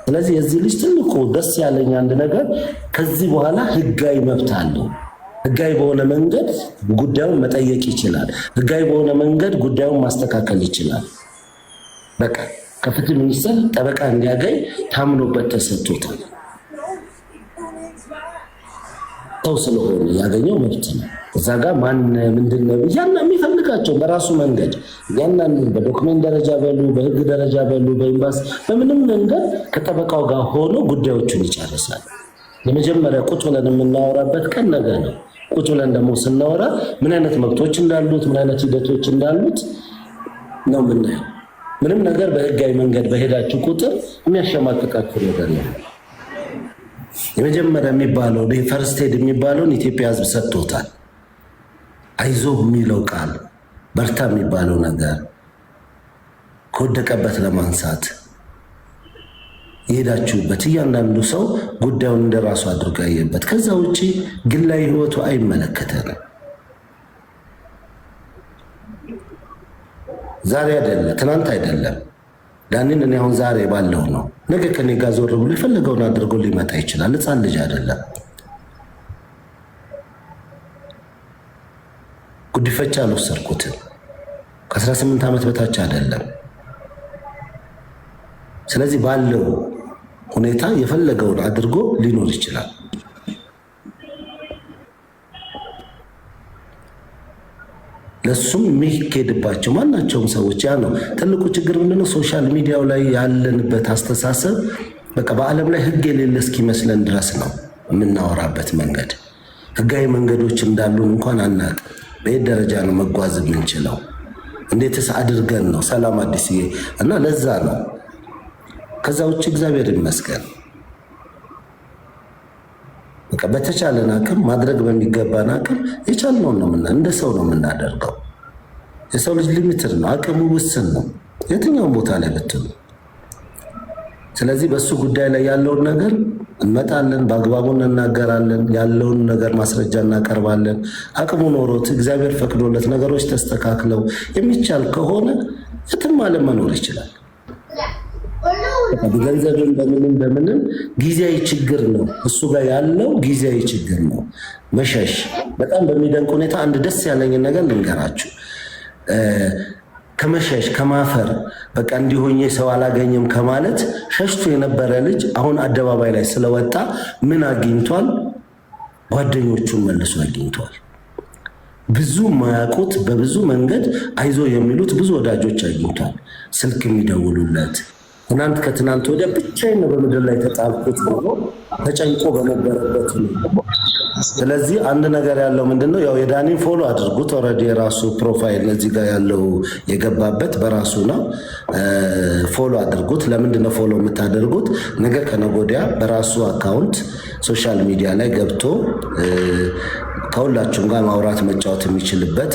ስለዚህ የዚህ ልጅ ትልቁ ደስ ያለኝ አንድ ነገር ከዚህ በኋላ ህጋዊ መብት አለው። ህጋዊ በሆነ መንገድ ጉዳዩን መጠየቅ ይችላል። ህጋዊ በሆነ መንገድ ጉዳዩን ማስተካከል ይችላል። በቃ ከፍትህ ሚኒስቴር ጠበቃ እንዲያገኝ ታምኖበት ተሰጥቶታል። ሰው ስለሆነ ያገኘው መብት ነው። እዛ ጋር ማን ምንድነው ያና የሚፈልጋቸው በራሱ መንገድ ያናን በዶክመንት ደረጃ በሉ በህግ ደረጃ በሉ በኤምባሲ በምንም መንገድ ከጠበቃው ጋር ሆኖ ጉዳዮቹን ይጨርሳል። የመጀመሪያ ቁጭ ብለን የምናወራበት ቀን ነገ ነው። ቁጭ ብለን ደግሞ ስናወራ ምን አይነት መብቶች እንዳሉት ምን አይነት ሂደቶች እንዳሉት ነው የምናየው። ምንም ነገር በህጋዊ መንገድ በሄዳችሁ ቁጥር የሚያሸማቅቃችሁ ነገር ነው። የመጀመሪያ የሚባለው ፈርስት ኤድ የሚባለውን ኢትዮጵያ ህዝብ ሰጥቶታል። አይዞ የሚለው ቃል በርታ የሚባለው ነገር ከወደቀበት ለማንሳት የሄዳችሁበት እያንዳንዱ ሰው ጉዳዩን እንደራሱ አድርጎ ያየበት። ከዛ ውጪ ግላዊ ህይወቱ አይመለከተንም። ዛሬ አይደለም ትናንት አይደለም ዳኒን እኔ አሁን ዛሬ ባለው ነው። ነገ ከኔ ጋር ዞር ብሎ የፈለገውን አድርጎ ሊመጣ ይችላል። ህፃን ልጅ አይደለም። ጉዲፈቻ አልወሰድኩትም። ከ18 ዓመት በታች አይደለም። ስለዚህ ባለው ሁኔታ የፈለገውን አድርጎ ሊኖር ይችላል። ለሱም የሚሄድባቸው ማናቸውም ሰዎች ያ ነው ትልቁ ችግር። ምንድነው? ሶሻል ሚዲያው ላይ ያለንበት አስተሳሰብ በቃ በዓለም ላይ ህግ የሌለ እስኪመስለን ድረስ ነው የምናወራበት መንገድ። ህጋዊ መንገዶች እንዳሉን እንኳን አናውቅም። በየት ደረጃ ነው መጓዝ የምንችለው? እንዴትስ አድርገን ነው? ሰላም አዲስዬ እና ለዛ ነው። ከዛ ውጭ እግዚአብሔር ይመስገን በቃ በተቻለን አቅም ማድረግ በሚገባን አቅም የቻልነውን ነው እንደ ሰው ነው የምናደርገው። የሰው ልጅ ሊሚትድ ነው፣ አቅሙ ውስን ነው የትኛውን ቦታ ላይ ብትሉ። ስለዚህ በሱ ጉዳይ ላይ ያለውን ነገር እንመጣለን፣ በአግባቡ እንናገራለን፣ ያለውን ነገር ማስረጃ እናቀርባለን። አቅሙ ኖሮት እግዚአብሔር ፈቅዶለት ነገሮች ተስተካክለው የሚቻል ከሆነ የትም ዓለም መኖር ይችላል። በገንዘብም በምንም ጊዜያዊ ችግር ነው እሱ ጋር ያለው ጊዜያዊ ችግር ነው። መሸሽ በጣም በሚደንቅ ሁኔታ አንድ ደስ ያለኝን ነገር ልንገራችሁ። ከመሸሽ ከማፈር በቃ እንዲሆኜ ሰው አላገኝም ከማለት ሸሽቶ የነበረ ልጅ አሁን አደባባይ ላይ ስለወጣ ምን አግኝቷል? ጓደኞቹን መልሶ አግኝቷል። ብዙ ማያውቁት በብዙ መንገድ አይዞ የሚሉት ብዙ ወዳጆች አግኝቷል። ስልክ የሚደውሉለት ትናንት ከትናንት ወዲያ ብቻዬን ነው በምድር ላይ ተጣልኩት ብሎ ተጨንቆ በነበረበት ነው። ስለዚህ አንድ ነገር ያለው ምንድነው? ያው የዳኒን ፎሎ አድርጉት። ኦልሬዲ የራሱ ፕሮፋይል እዚህ ጋር ያለው የገባበት በራሱ ነው። ፎሎ አድርጉት። ለምንድነው ፎሎ የምታደርጉት? ነገ ከነገ ወዲያ በራሱ አካውንት ሶሻል ሚዲያ ላይ ገብቶ ከሁላችሁም ጋር ማውራት መጫወት የሚችልበት